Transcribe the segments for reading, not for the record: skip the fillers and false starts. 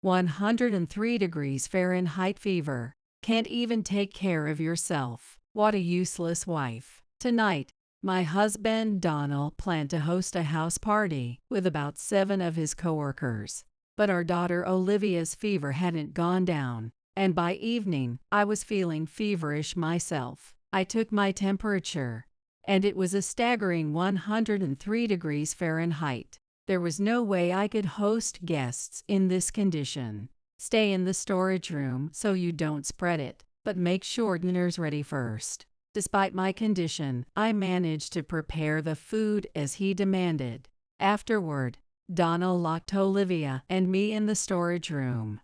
103 degrees Fahrenheit fever. Can't even take care of yourself. What a useless wife. Tonight, my husband Donald planned to host a house party with about 7 of his coworkers. But our daughter Olivia's fever hadn't gone down, and by evening, I was feeling feverish myself. I took my temperature, and it was a staggering 103 degrees Fahrenheit. There was no way I could host guests in this condition. Stay in the storage room so you don't spread it, but make sure dinner's ready first. Despite my condition, I managed to prepare the food as he demanded. Afterward, Donald locked Olivia and me in the storage room.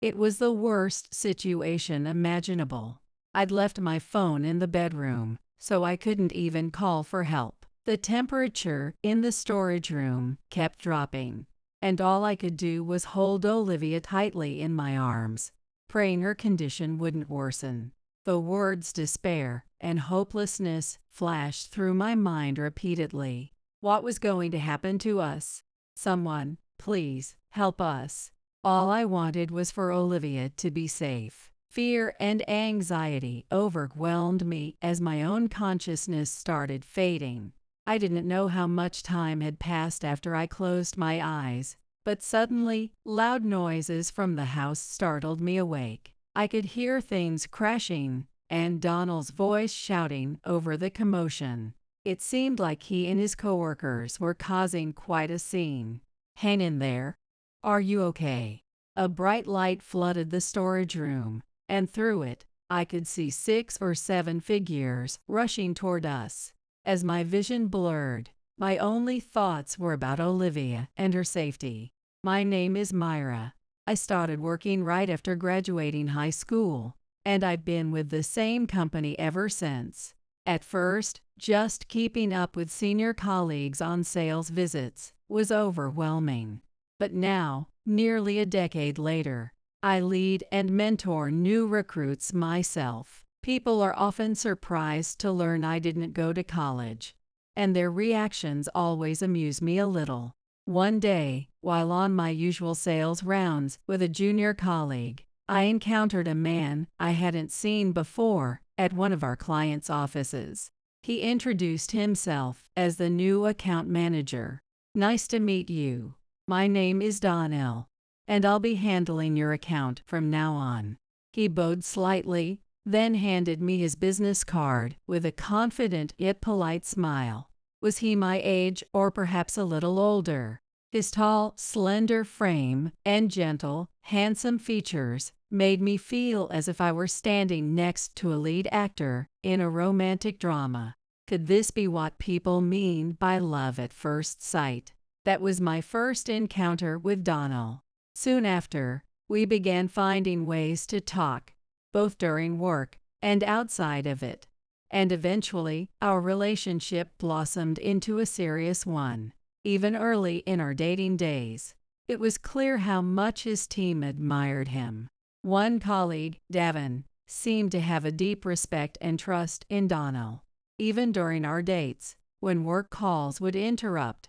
It was the worst situation imaginable. I'd left my phone in the bedroom, so I couldn't even call for help. The temperature in the storage room kept dropping, and all I could do was hold Olivia tightly in my arms, praying her condition wouldn't worsen. The words despair and hopelessness flashed through my mind repeatedly. What was going to happen to us? Someone, please, help us. All I wanted was for Olivia to be safe. Fear and anxiety overwhelmed me as my own consciousness started fading. I didn't know how much time had passed after I closed my eyes, but suddenly, loud noises from the house startled me awake. I could hear things crashing, and Donald's voice shouting over the commotion. It seemed like he and his coworkers were causing quite a scene. Hang in there. Are you okay? A bright light flooded the storage room, and through it, I could see 6 or 7 figures rushing toward us. As my vision blurred, my only thoughts were about Olivia and her safety. My name is Myra. I started working right after graduating high school, and I've been with the same company ever since. At first, just keeping up with senior colleagues on sales visits was overwhelming. But now, nearly a decade later, I lead and mentor new recruits myself. People are often surprised to learn I didn't go to college, and their reactions always amuse me a little. One day, while on my usual sales rounds with a junior colleague, I encountered a man I hadn't seen before at one of our clients' offices. He introduced himself as the new account manager. Nice to meet you. My name is Donnell, and I'll be handling your account from now on. He bowed slightly, then handed me his business card with a confident yet polite smile. Was he my age or perhaps a little older? His tall, slender frame and gentle, handsome features made me feel as if I were standing next to a lead actor in a romantic drama. Could this be what people mean by love at first sight? That was my first encounter with Donald. Soon after, we began finding ways to talk, both during work and outside of it, and eventually our relationship blossomed into a serious one. Even early in our dating days, it was clear how much his team admired him. One colleague, Davin, seemed to have a deep respect and trust in Donald. Even during our dates, when work calls would interrupt,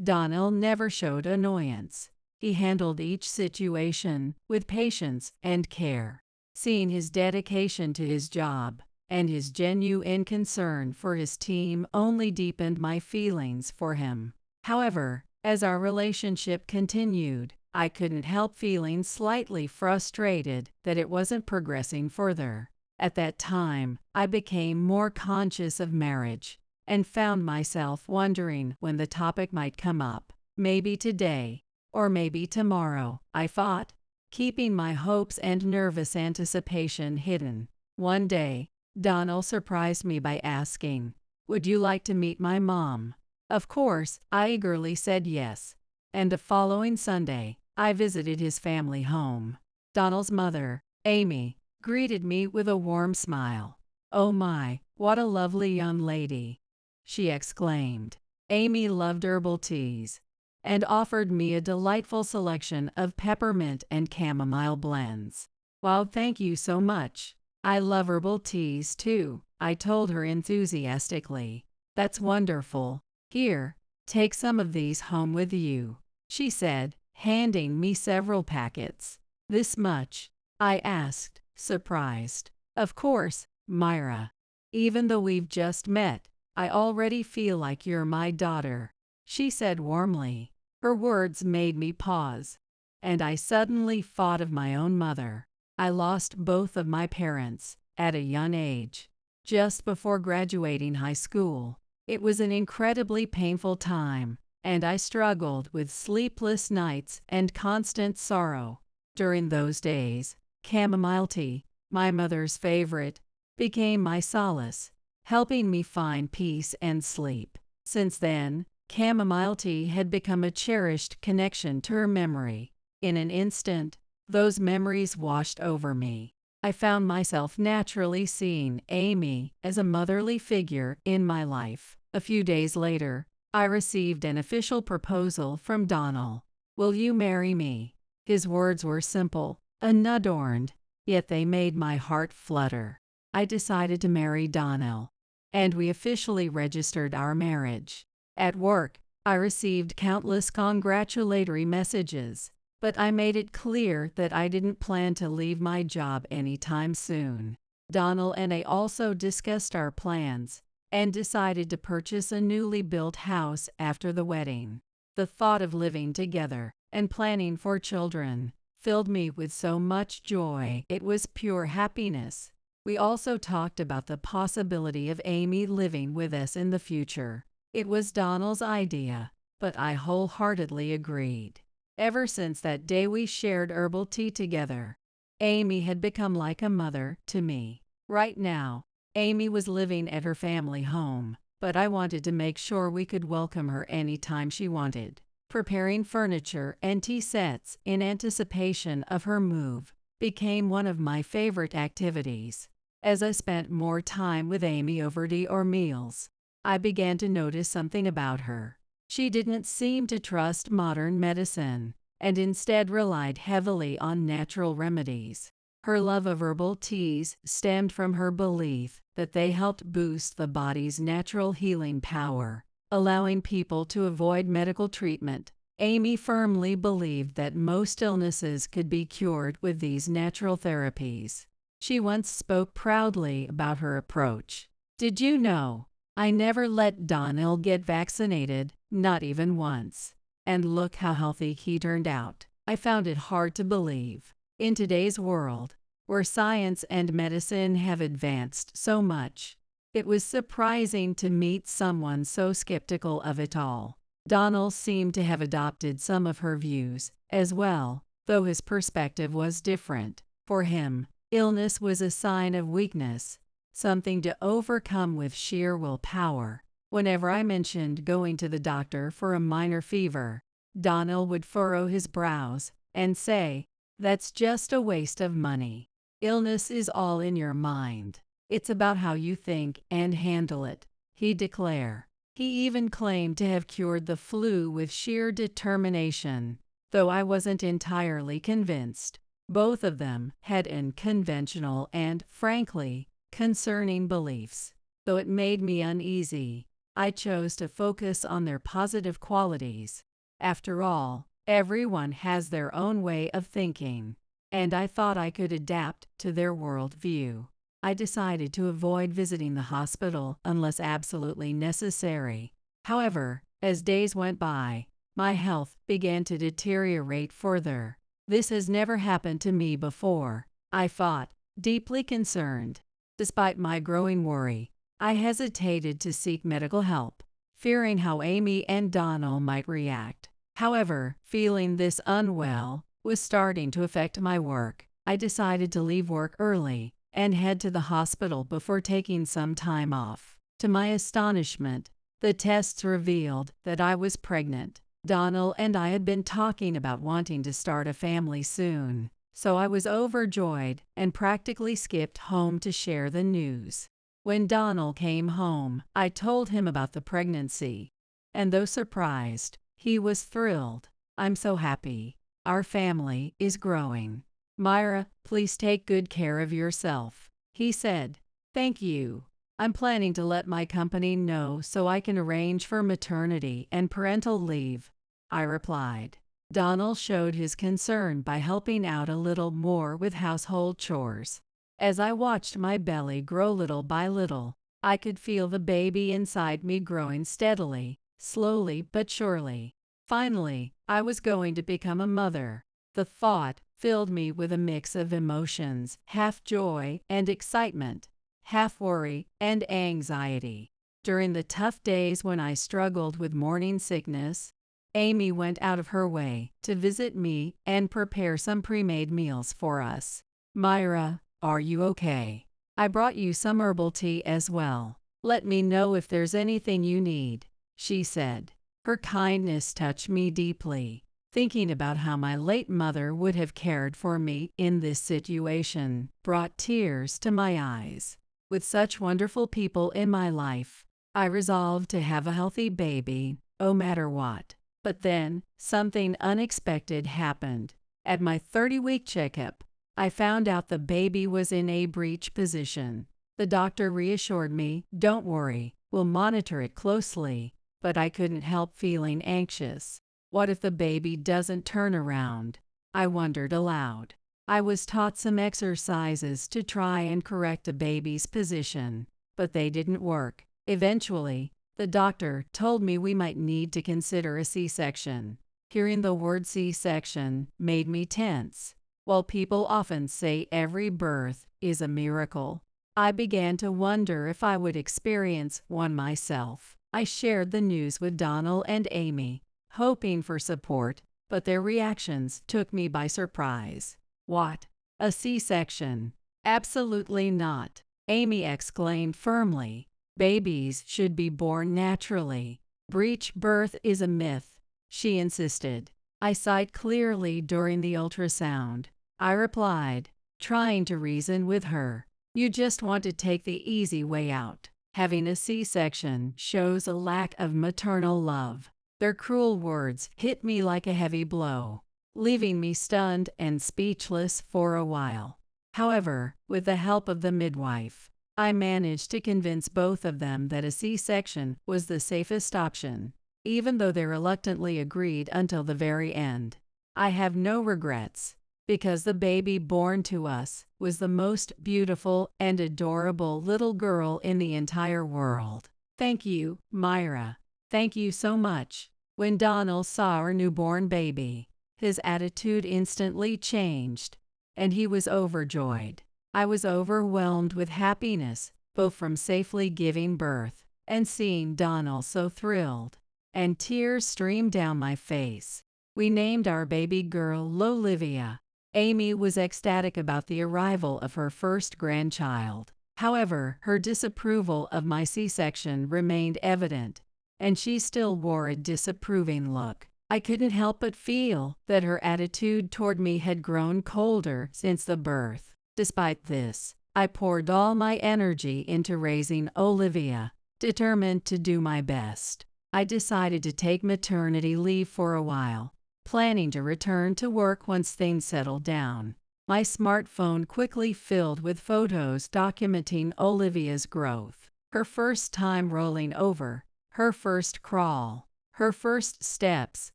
Donald never showed annoyance. He handled each situation with patience and care. Seeing his dedication to his job and his genuine concern for his team only deepened my feelings for him. However, as our relationship continued, I couldn't help feeling slightly frustrated that it wasn't progressing further. At that time, I became more conscious of marriage and found myself wondering when the topic might come up. Maybe today, or maybe tomorrow, I thought, keeping my hopes and nervous anticipation hidden. One day, Donald surprised me by asking, "Would you like to meet my mom?" Of course, I eagerly said yes, and the following Sunday, I visited his family home. Donald's mother, Amy, greeted me with a warm smile. "Oh my, what a lovely young lady," she exclaimed. Amy loved herbal teas and offered me a delightful selection of peppermint and chamomile blends. "Wow, thank you so much. I love herbal teas too," I told her enthusiastically. "That's wonderful. Here, take some of these home with you," she said, handing me several packets. "This much?" I asked, surprised. "Of course, Myra. Even though we've just met, I already feel like you're my daughter," she said warmly. Her words made me pause, and I suddenly thought of my own mother. I lost both of my parents at a young age, just before graduating high school. It was an incredibly painful time, and I struggled with sleepless nights and constant sorrow. During those days, chamomile tea, my mother's favorite, became my solace, helping me find peace and sleep. Since then, chamomile tea had become a cherished connection to her memory. In an instant, those memories washed over me. I found myself naturally seeing Amy as a motherly figure in my life. A few days later, I received an official proposal from Donald. "Will you marry me?" His words were simple, unadorned, yet they made my heart flutter. I decided to marry Donald, and we officially registered our marriage. At work, I received countless congratulatory messages, but I made it clear that I didn't plan to leave my job anytime soon. Donald and I also discussed our plans and decided to purchase a newly built house after the wedding. The thought of living together and planning for children filled me with so much joy. It was pure happiness. We also talked about the possibility of Amy living with us in the future. It was Donald's idea, but I wholeheartedly agreed. Ever since that day we shared herbal tea together, Amy had become like a mother to me. Right now, Amy was living at her family home, but I wanted to make sure we could welcome her anytime she wanted. Preparing furniture and tea sets in anticipation of her move became one of my favorite activities. As I spent more time with Amy over tea or meals, I began to notice something about her. She didn't seem to trust modern medicine, and instead relied heavily on natural remedies. Her love of herbal teas stemmed from her belief that they helped boost the body's natural healing power, allowing people to avoid medical treatment. Amy firmly believed that most illnesses could be cured with these natural therapies. She once spoke proudly about her approach. "Did you know? I never let Donald get vaccinated, not even once. And look how healthy he turned out." I found it hard to believe. In today's world, where science and medicine have advanced so much, it was surprising to meet someone so skeptical of it all. Donald seemed to have adopted some of her views as well, though his perspective was different. For him, illness was a sign of weakness, something to overcome with sheer willpower. Whenever I mentioned going to the doctor for a minor fever, Donald would furrow his brows and say, "That's just a waste of money. Illness is all in your mind. It's about how you think and handle it," he declared. He even claimed to have cured the flu with sheer determination, though I wasn't entirely convinced. Both of them had unconventional and, frankly, concerning beliefs. Though it made me uneasy, I chose to focus on their positive qualities. After all, everyone has their own way of thinking, and I thought I could adapt to their worldview. I decided to avoid visiting the hospital unless absolutely necessary. However, as days went by, my health began to deteriorate further. "This has never happened to me before," I thought, deeply concerned. Despite my growing worry, I hesitated to seek medical help, fearing how Amy and Donald might react. However, feeling this unwell was starting to affect my work. I decided to leave work early and head to the hospital before taking some time off. To my astonishment, the tests revealed that I was pregnant. Donald and I had been talking about wanting to start a family soon, so I was overjoyed and practically skipped home to share the news. When Donald came home, I told him about the pregnancy, and though surprised, he was thrilled. "I'm so happy. Our family is growing. Myra, please take good care of yourself," he said. "Thank you. I'm planning to let my company know so I can arrange for maternity and parental leave," I replied. Donald showed his concern by helping out a little more with household chores. As I watched my belly grow little by little, I could feel the baby inside me growing steadily, slowly but surely. Finally, I was going to become a mother. The thought filled me with a mix of emotions, half joy and excitement, half worry and anxiety. During the tough days when I struggled with morning sickness, Amy went out of her way to visit me and prepare some pre-made meals for us. "Myra, are you okay? I brought you some herbal tea as well. Let me know if there's anything you need," she said. Her kindness touched me deeply. Thinking about how my late mother would have cared for me in this situation brought tears to my eyes. With such wonderful people in my life, I resolved to have a healthy baby, no matter what. But then, something unexpected happened. At my 30-week checkup, I found out the baby was in a breech position. The doctor reassured me, "Don't worry, we'll monitor it closely," but I couldn't help feeling anxious. What if the baby doesn't turn around? I wondered aloud. I was taught some exercises to try and correct the baby's position, but they didn't work. Eventually, the doctor told me we might need to consider a C-section. Hearing the word C-section made me tense. While people often say every birth is a miracle, I began to wonder if I would experience one myself. I shared the news with Donald and Amy, hoping for support, but their reactions took me by surprise. "What? A C-section? Absolutely not," Amy exclaimed firmly. "Babies should be born naturally. Breech birth is a myth," she insisted. I sighed clearly during the ultrasound. I replied, trying to reason with her, "You just want to take the easy way out. Having a C-section shows a lack of maternal love." Their cruel words hit me like a heavy blow, leaving me stunned and speechless for a while. However, with the help of the midwife, I managed to convince both of them that a C-section was the safest option, even though they reluctantly agreed until the very end. I have no regrets, because the baby born to us was the most beautiful and adorable little girl in the entire world. Thank you, Myra. Thank you so much. When Donald saw our newborn baby, his attitude instantly changed, and he was overjoyed. I was overwhelmed with happiness, both from safely giving birth and seeing Donald so thrilled, and tears streamed down my face. We named our baby girl Olivia. Amy was ecstatic about the arrival of her first grandchild. However, her disapproval of my C-section remained evident, and she still wore a disapproving look. I couldn't help but feel that her attitude toward me had grown colder since the birth. Despite this, I poured all my energy into raising Olivia, determined to do my best. I decided to take maternity leave for a while, planning to return to work once things settled down. My smartphone quickly filled with photos documenting Olivia's growth. Her first time rolling over, her first crawl, her first steps,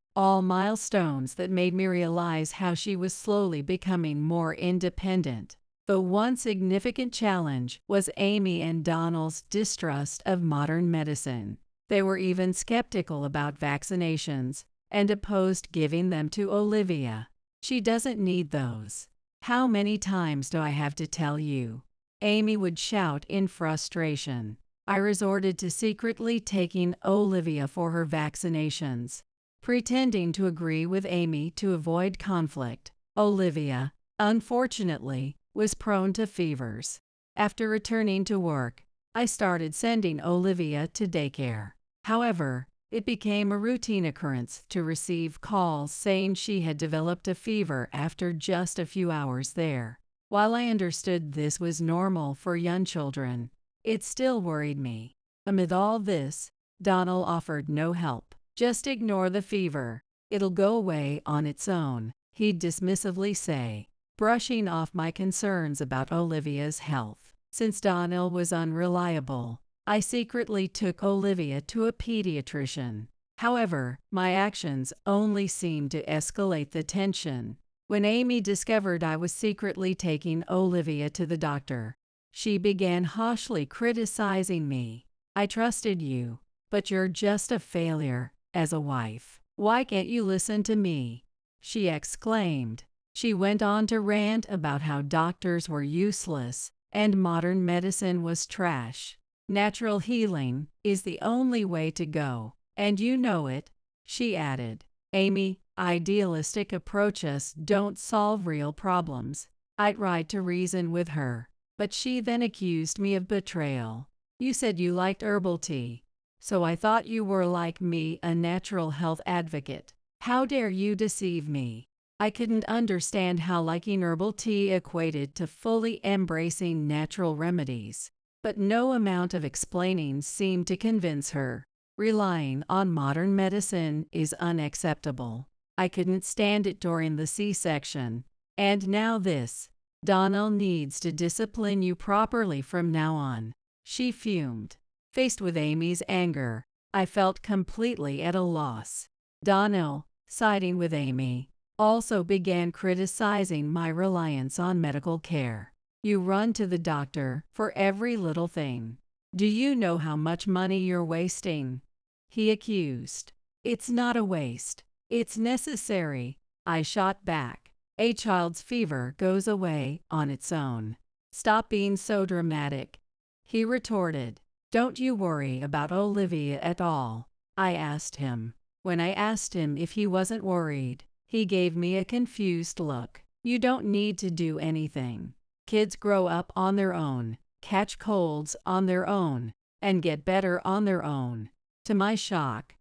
all milestones that made me realize how she was slowly becoming more independent. The one significant challenge was Amy and Donald's distrust of modern medicine. They were even skeptical about vaccinations and opposed giving them to Olivia. "She doesn't need those. How many times do I have to tell you?" Amy would shout in frustration. I resorted to secretly taking Olivia for her vaccinations, pretending to agree with Amy to avoid conflict. Olivia, unfortunately, was prone to fevers. After returning to work, I started sending Olivia to daycare. However, it became a routine occurrence to receive calls saying she had developed a fever after just a few hours there. While I understood this was normal for young children, it still worried me. Amid all this, Donald offered no help. "Just ignore the fever. It'll go away on its own," he'd dismissively say, brushing off my concerns about Olivia's health. Since Donald was unreliable, I secretly took Olivia to a pediatrician. However, my actions only seemed to escalate the tension. When Amy discovered I was secretly taking Olivia to the doctor, she began harshly criticizing me. "I trusted you, but you're just a failure as a wife. Why can't you listen to me?" she exclaimed. She went on to rant about how doctors were useless and modern medicine was trash. "Natural healing is the only way to go, and you know it," she added. "Amy, idealistic approaches don't solve real problems." I tried to reason with her, but she then accused me of betrayal. "You said you liked herbal tea, so I thought you were like me, a natural health advocate. How dare you deceive me?" I couldn't understand how liking herbal tea equated to fully embracing natural remedies, but no amount of explaining seemed to convince her. Relying on modern medicine is unacceptable. I couldn't stand it during the C-section. And now this. "Donnell needs to discipline you properly from now on," she fumed. Faced with Amy's anger, I felt completely at a loss. Donnell, siding with Amy, also began criticizing my reliance on medical care. "You run to the doctor for every little thing. Do you know how much money you're wasting?" he accused. "It's not a waste. It's necessary," I shot back. "A child's fever goes away on its own." "Stop being so dramatic," he retorted. "Don't you worry about Olivia at all?" I asked him. When I asked him if he wasn't worried, he gave me a confused look. "You don't need to do anything. Kids grow up on their own, catch colds on their own, and get better on their own." To my shock,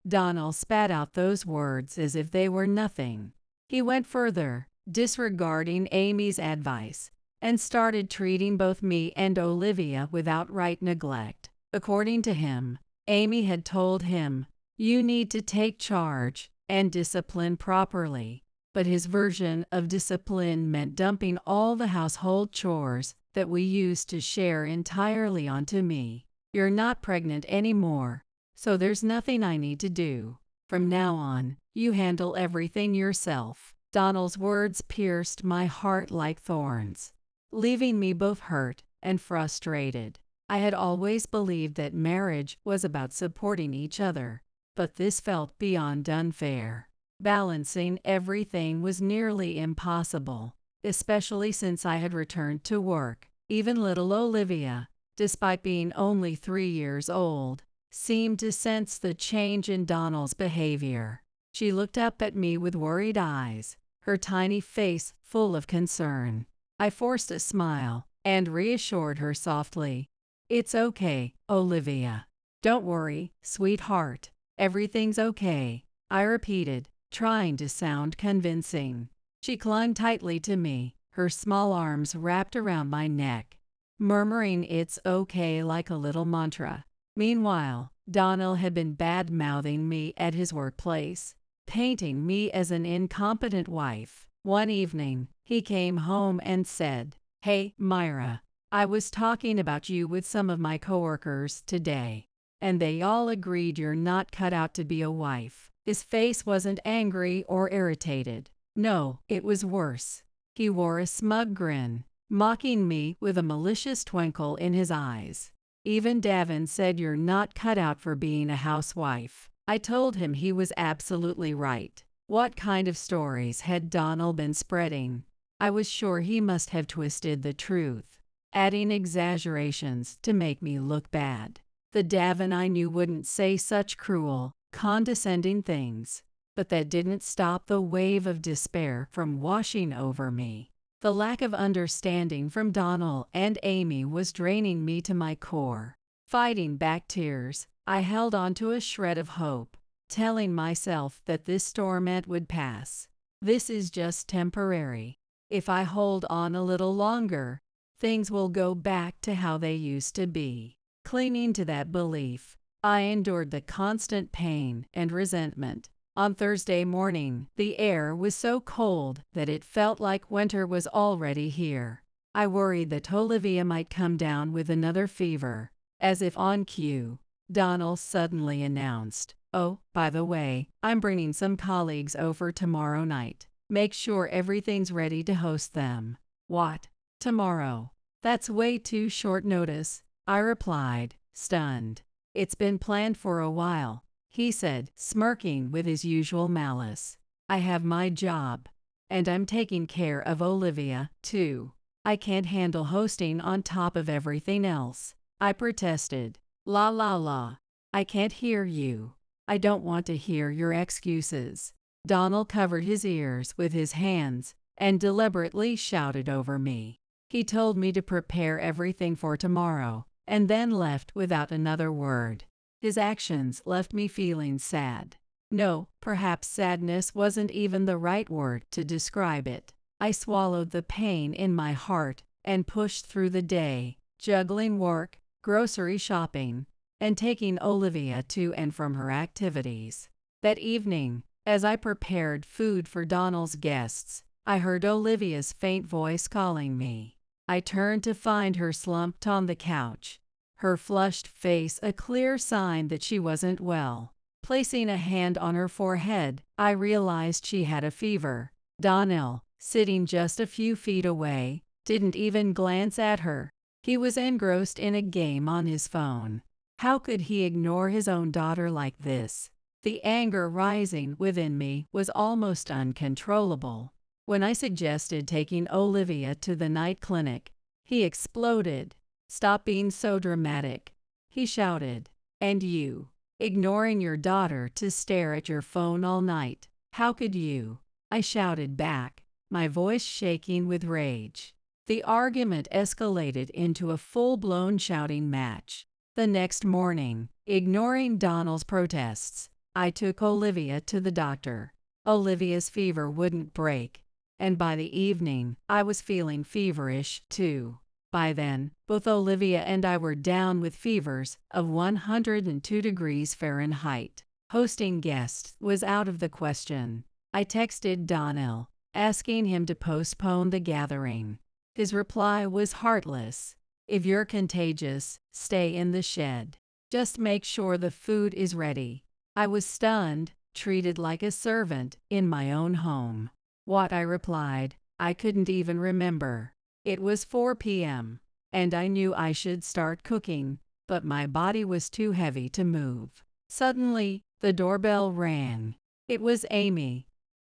Donnell spat out those words as if they were nothing. He went further, disregarding Amy's advice, and started treating both me and Olivia with outright neglect. According to him, Amy had told him, "You need to take charge and discipline properly." But his version of discipline meant dumping all the household chores that we used to share entirely onto me. "You're not pregnant anymore, so there's nothing I need to do. From now on, you handle everything yourself." Donnell's words pierced my heart like thorns, leaving me both hurt and frustrated. I had always believed that marriage was about supporting each other, but this felt beyond unfair. Balancing everything was nearly impossible, especially since I had returned to work. Even little Olivia, despite being only 3 years old, seemed to sense the change in Donnell's behavior. She looked up at me with worried eyes, her tiny face full of concern. I forced a smile and reassured her softly. "It's okay, Olivia. Don't worry, sweetheart. Everything's okay," I repeated, trying to sound convincing. She clung tightly to me, her small arms wrapped around my neck, murmuring "it's okay" like a little mantra. Meanwhile, Donnell had been bad-mouthing me at his workplace, painting me as an incompetent wife. One evening, he came home and said, "Hey, Myra, I was talking about you with some of my coworkers today, and they all agreed you're not cut out to be a wife." His face wasn't angry or irritated. No, it was worse. He wore a smug grin, mocking me with a malicious twinkle in his eyes. "Even Davin said you're not cut out for being a housewife." I told him he was absolutely right. What kind of stories had Donnell been spreading? I was sure he must have twisted the truth, adding exaggerations to make me look bad. The Davin I knew wouldn't say such cruel, condescending things, but that didn't stop the wave of despair from washing over me. The lack of understanding from Donnell and Amy was draining me to my core. Fighting back tears, I held on to a shred of hope, telling myself that this torment would pass. This is just temporary. If I hold on a little longer, things will go back to how they used to be. Clinging to that belief, I endured the constant pain and resentment. On Thursday morning, the air was so cold that it felt like winter was already here. I worried that Olivia might come down with another fever. As if on cue, Donnell suddenly announced, "Oh, by the way, I'm bringing some colleagues over tomorrow night. Make sure everything's ready to host them." "What? Tomorrow? That's way too short notice," I replied, stunned. "It's been planned for a while," he said, smirking with his usual malice. "I have my job. And I'm taking care of Olivia, too. I can't handle hosting on top of everything else," I protested. "La la la. I can't hear you. I don't want to hear your excuses." Donald covered his ears with his hands and deliberately shouted over me. He told me to prepare everything for tomorrow, and then left without another word. His actions left me feeling sad. No, perhaps sadness wasn't even the right word to describe it. I swallowed the pain in my heart and pushed through the day, juggling work, grocery shopping, and taking Olivia to and from her activities. That evening, as I prepared food for Donald's guests, I heard Olivia's faint voice calling me. I turned to find her slumped on the couch, her flushed face a clear sign that she wasn't well. Placing a hand on her forehead, I realized she had a fever. Donald, sitting just a few feet away, didn't even glance at her. He was engrossed in a game on his phone. How could he ignore his own daughter like this? The anger rising within me was almost uncontrollable. When I suggested taking Olivia to the night clinic, he exploded. "Stop being so dramatic," he shouted. "And you, ignoring your daughter to stare at your phone all night. How could you?" I shouted back, my voice shaking with rage. The argument escalated into a full-blown shouting match. The next morning, ignoring Donald's protests, I took Olivia to the doctor. Olivia's fever wouldn't break, and by the evening, I was feeling feverish too. By then, both Olivia and I were down with fevers of 102 degrees Fahrenheit. Hosting guests was out of the question. I texted Donald, asking him to postpone the gathering. His reply was heartless. "If you're contagious, stay in the shed. Just make sure the food is ready." I was stunned, treated like a servant in my own home. "What?" I replied. I couldn't even remember. It was 4 p.m., and I knew I should start cooking, but my body was too heavy to move. Suddenly, the doorbell rang. It was Amy.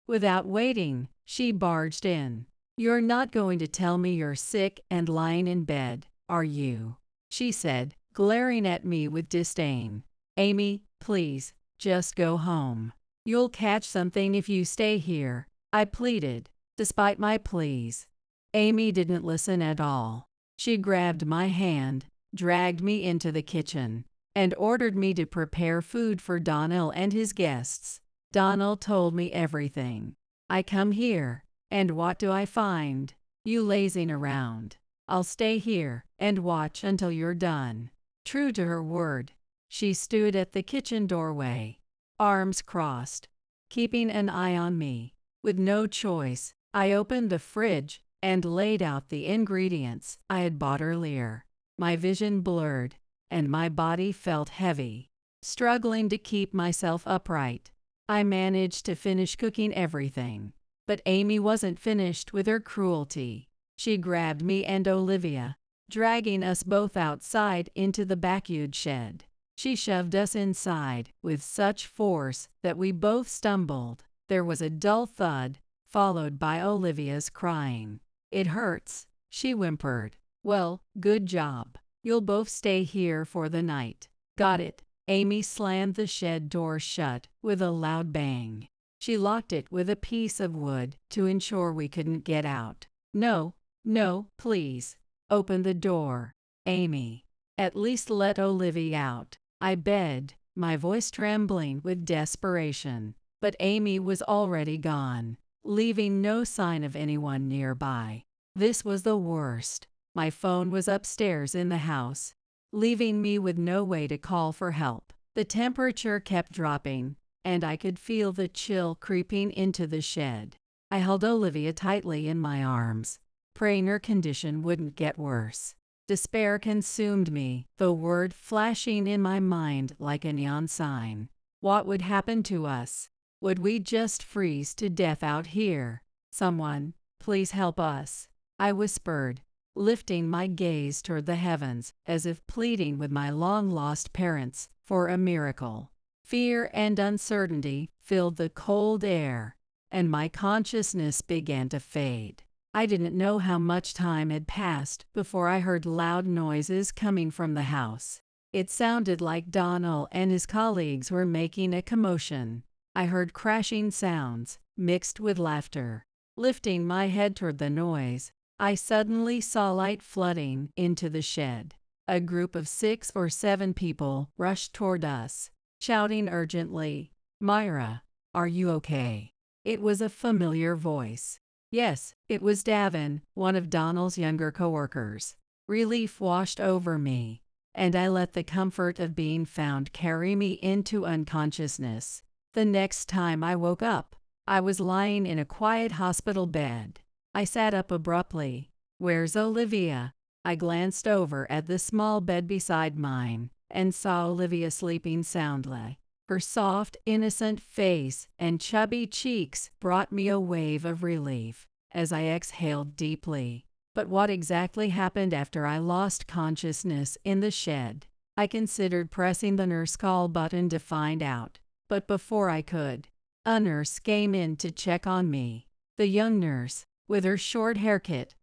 Without waiting, she barged in. "You're not going to tell me you're sick and lying in bed, are you?" she said, glaring at me with disdain. "Amy, please, just go home. You'll catch something if you stay here," I pleaded. Despite my pleas, Amy didn't listen at all. She grabbed my hand, dragged me into the kitchen, and ordered me to prepare food for Donald and his guests. Donald told me everything. "I come here, and what do I find? You lazing around. I'll stay here and watch until you're done." True to her word, she stood at the kitchen doorway, arms crossed, keeping an eye on me. With no choice, I opened the fridge and laid out the ingredients I had bought earlier. My vision blurred, and my body felt heavy. Struggling to keep myself upright, I managed to finish cooking everything. But Amy wasn't finished with her cruelty. She grabbed me and Olivia, dragging us both outside into the backyard shed. She shoved us inside with such force that we both stumbled. There was a dull thud, followed by Olivia's crying. "It hurts," she whimpered. "Well, good job. You'll both stay here for the night." "Got it." Amy slammed the shed door shut with a loud bang. She locked it with a piece of wood to ensure we couldn't get out. "No, no, please. Open the door, Amy. At least let Olivia out," I begged, my voice trembling with desperation. But Amy was already gone, leaving no sign of anyone nearby. This was the worst. My phone was upstairs in the house, leaving me with no way to call for help. The temperature kept dropping, and I could feel the chill creeping into the shed. I held Olivia tightly in my arms, praying her condition wouldn't get worse. Despair consumed me, the word flashing in my mind like a neon sign. What would happen to us? Would we just freeze to death out here? Someone, please help us, I whispered, lifting my gaze toward the heavens as if pleading with my long-lost parents for a miracle. Fear and uncertainty filled the cold air, and my consciousness began to fade. I didn't know how much time had passed before I heard loud noises coming from the house. It sounded like Donald and his colleagues were making a commotion. I heard crashing sounds, mixed with laughter. Lifting my head toward the noise, I suddenly saw light flooding into the shed. A group of 6 or 7 people rushed toward us, shouting urgently, "Myra, are you okay?" It was a familiar voice. Yes, it was Davin, one of Donald's younger coworkers. Relief washed over me, and I let the comfort of being found carry me into unconsciousness. The next time I woke up, I was lying in a quiet hospital bed. I sat up abruptly. "Where's Olivia?" I glanced over at the small bed beside mine and saw Olivia sleeping soundly. Her soft, innocent face and chubby cheeks brought me a wave of relief as I exhaled deeply. But what exactly happened after I lost consciousness in the shed? I considered pressing the nurse call button to find out, but before I could, a nurse came in to check on me. The young nurse, with her short haircut,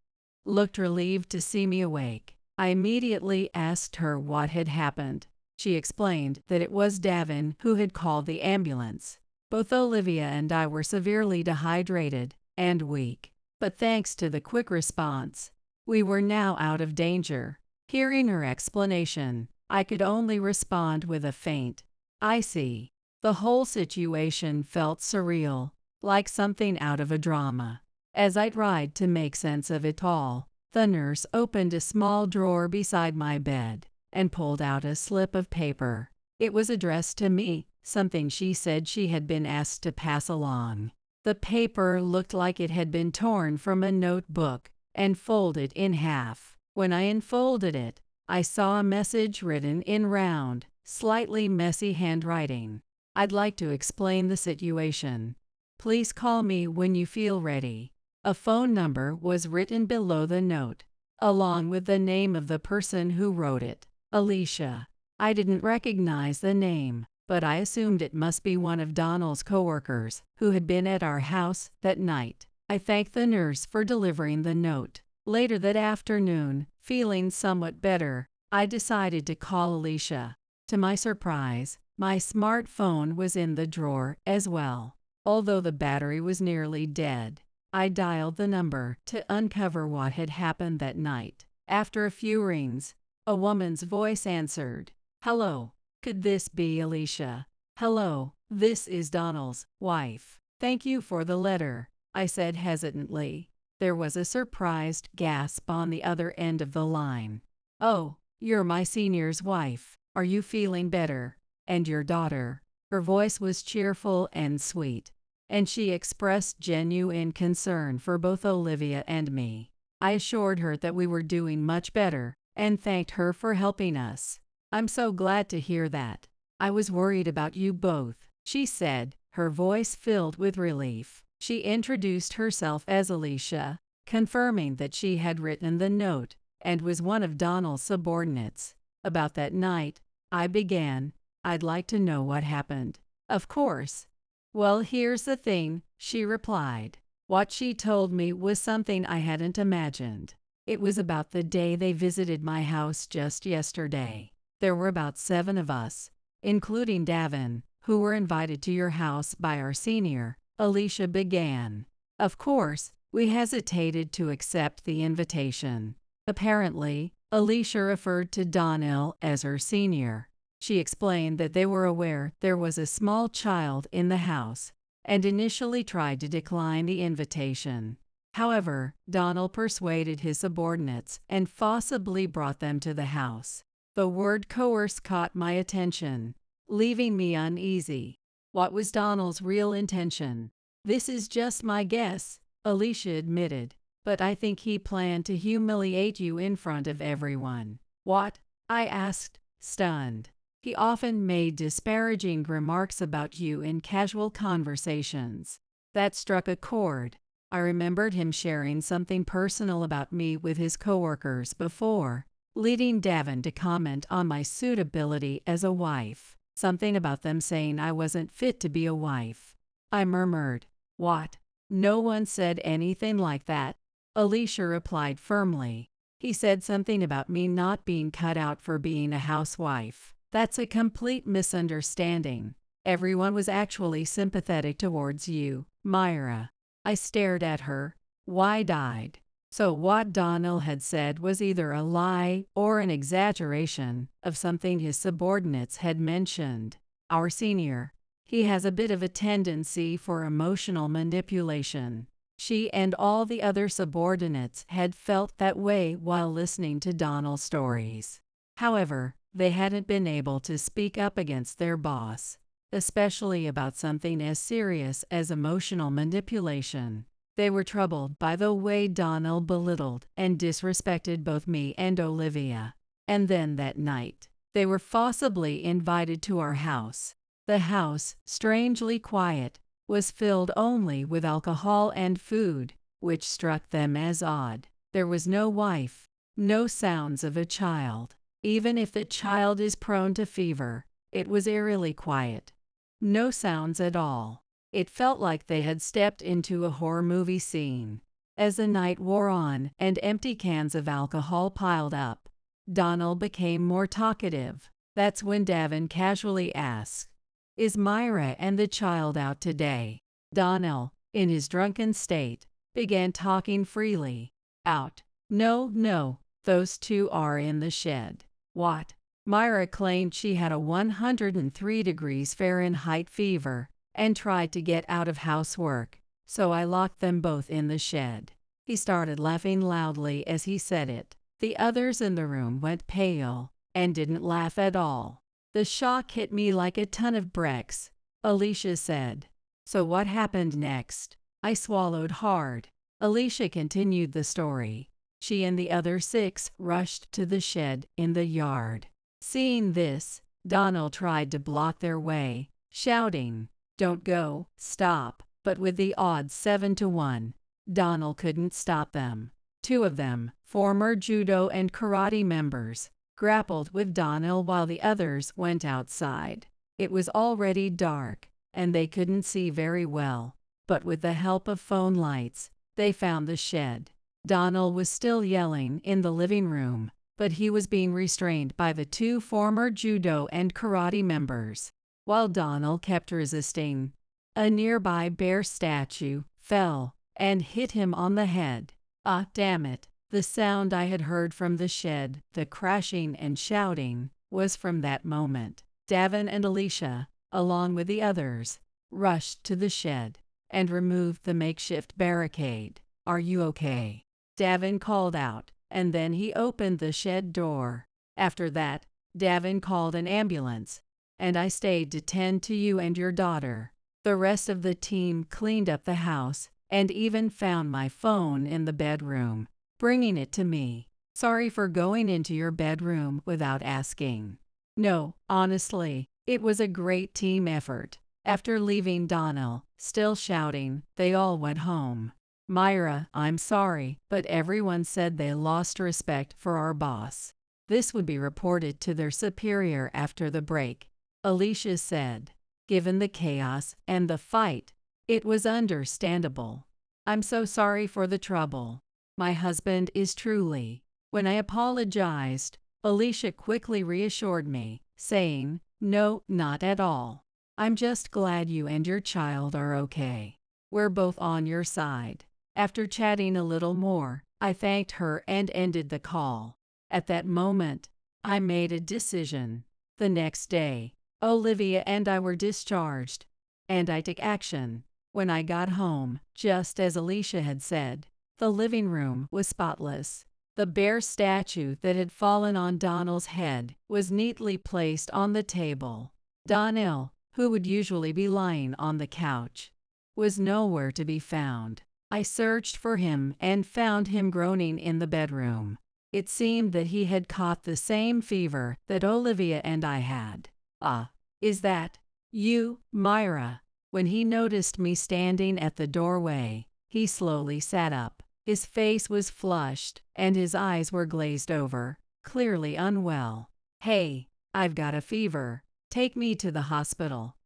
looked relieved to see me awake. I immediately asked her what had happened. She explained that it was Davin who had called the ambulance. Both Olivia and I were severely dehydrated and weak, but thanks to the quick response, we were now out of danger. Hearing her explanation, I could only respond with a faint, "I see." The whole situation felt surreal, like something out of a drama. As I tried to make sense of it all, the nurse opened a small drawer beside my bed and pulled out a slip of paper. It was addressed to me, something she said she had been asked to pass along. The paper looked like it had been torn from a notebook and folded in half. When I unfolded it, I saw a message written in round, slightly messy handwriting. "I'd like to explain the situation. Please call me when you feel ready." A phone number was written below the note, along with the name of the person who wrote it, Alicia. I didn't recognize the name, but I assumed it must be one of Donald's coworkers who had been at our house that night. I thanked the nurse for delivering the note. Later that afternoon, feeling somewhat better, I decided to call Alicia. To my surprise, my smartphone was in the drawer as well. Although the battery was nearly dead, I dialed the number to uncover what had happened that night. After a few rings, a woman's voice answered. "Hello, could this be Alicia?" "Hello, this is Donald's wife. Thank you for the letter," I said hesitantly. There was a surprised gasp on the other end of the line. "Oh, you're my senior's wife. Are you feeling better? And your daughter?" Her voice was cheerful and sweet, and she expressed genuine concern for both Olivia and me. I assured her that we were doing much better and thanked her for helping us. "I'm so glad to hear that. I was worried about you both," she said, her voice filled with relief. She introduced herself as Alicia, confirming that she had written the note and was one of Donald's subordinates. "About that night," I began, "I'd like to know what happened." "Of course. Well, here's the thing," she replied. What she told me was something I hadn't imagined. It was about the day they visited my house just yesterday. There were about 7 of us, including Davin, who were invited to your house by our senior, Alicia began. Of course, we hesitated to accept the invitation. Apparently, Alicia referred to Donnell as her senior. She explained that they were aware there was a small child in the house and initially tried to decline the invitation. However, Donald persuaded his subordinates and forcibly brought them to the house. The word coerce caught my attention, leaving me uneasy. What was Donald's real intention? "This is just my guess," Alicia admitted, "but I think he planned to humiliate you in front of everyone." "What?" I asked, stunned. He often made disparaging remarks about you in casual conversations. That struck a chord. I remembered him sharing something personal about me with his coworkers before, leading Davin to comment on my suitability as a wife. Something about them saying I wasn't fit to be a wife. I murmured, "What? No one said anything like that." Alicia replied firmly. "He said something about me not being cut out for being a housewife." "That's a complete misunderstanding. Everyone was actually sympathetic towards you, Myra." I stared at her, wide-eyed. So what Donald had said was either a lie or an exaggeration of something his subordinates had mentioned. Our senior, he has a bit of a tendency for emotional manipulation. She and all the other subordinates had felt that way while listening to Donald's stories. However, they hadn't been able to speak up against their boss, especially about something as serious as emotional manipulation. They were troubled by the way Donald belittled and disrespected both me and Olivia. And then that night, they were forcibly invited to our house. The house, strangely quiet, was filled only with alcohol and food, which struck them as odd. There was no wife, no sounds of a child. Even if the child is prone to fever, it was eerily quiet. No sounds at all. It felt like they had stepped into a horror movie scene. As the night wore on and empty cans of alcohol piled up, Donald became more talkative. That's when Davin casually asked, "Is Myra and the child out today?" Donald, in his drunken state, began talking freely. "Out? No, those two are in the shed." "What?" Myra claimed she had a 103 degrees Fahrenheit fever and tried to get out of housework, so I locked them both in the shed. He started laughing loudly as he said it. The others in the room went pale and didn't laugh at all. "The shock hit me like a ton of bricks," Alicia said. "So what happened next?" I swallowed hard. Alicia continued the story. She and the other 6 rushed to the shed in the yard. Seeing this, Donald tried to block their way, shouting, "Don't go, stop." But with the odds 7-1, Donald couldn't stop them. 2 of them, former judo and karate members, grappled with Donald while the others went outside. It was already dark, and they couldn't see very well, but with the help of phone lights, they found the shed. Donald was still yelling in the living room, but he was being restrained by the 2 former judo and karate members. While Donald kept resisting, a nearby bear statue fell and hit him on the head. Ah, damn it. The sound I had heard from the shed, the crashing and shouting, was from that moment. Davin and Alicia, along with the others, rushed to the shed and removed the makeshift barricade. "Are you okay?" Davin called out, and then he opened the shed door. After that, Davin called an ambulance, and I stayed to tend to you and your daughter. The rest of the team cleaned up the house and even found my phone in the bedroom, bringing it to me. "Sorry for going into your bedroom without asking." "No, honestly, it was a great team effort." After leaving Donald, still shouting, they all went home. "Myra, I'm sorry, but everyone said they lost respect for our boss. This would be reported to their superior after the break," Alicia said. "Given the chaos and the fight, it was understandable. I'm so sorry for the trouble. My husband is truly." When I apologized, Alicia quickly reassured me, saying, "No, not at all. I'm just glad you and your child are okay. We're both on your side." After chatting a little more, I thanked her and ended the call. At that moment, I made a decision. The next day, Olivia and I were discharged, and I took action. When I got home, just as Alicia had said, the living room was spotless. The bear statue that had fallen on Donald's head was neatly placed on the table. Donald, who would usually be lying on the couch, was nowhere to be found. I searched for him and found him groaning in the bedroom. It seemed that he had caught the same fever that Olivia and I had. "Ah, is that you, Myra?" When he noticed me standing at the doorway, he slowly sat up. His face was flushed, and his eyes were glazed over, clearly unwell. "Hey, I've got a fever. Take me to the hospital.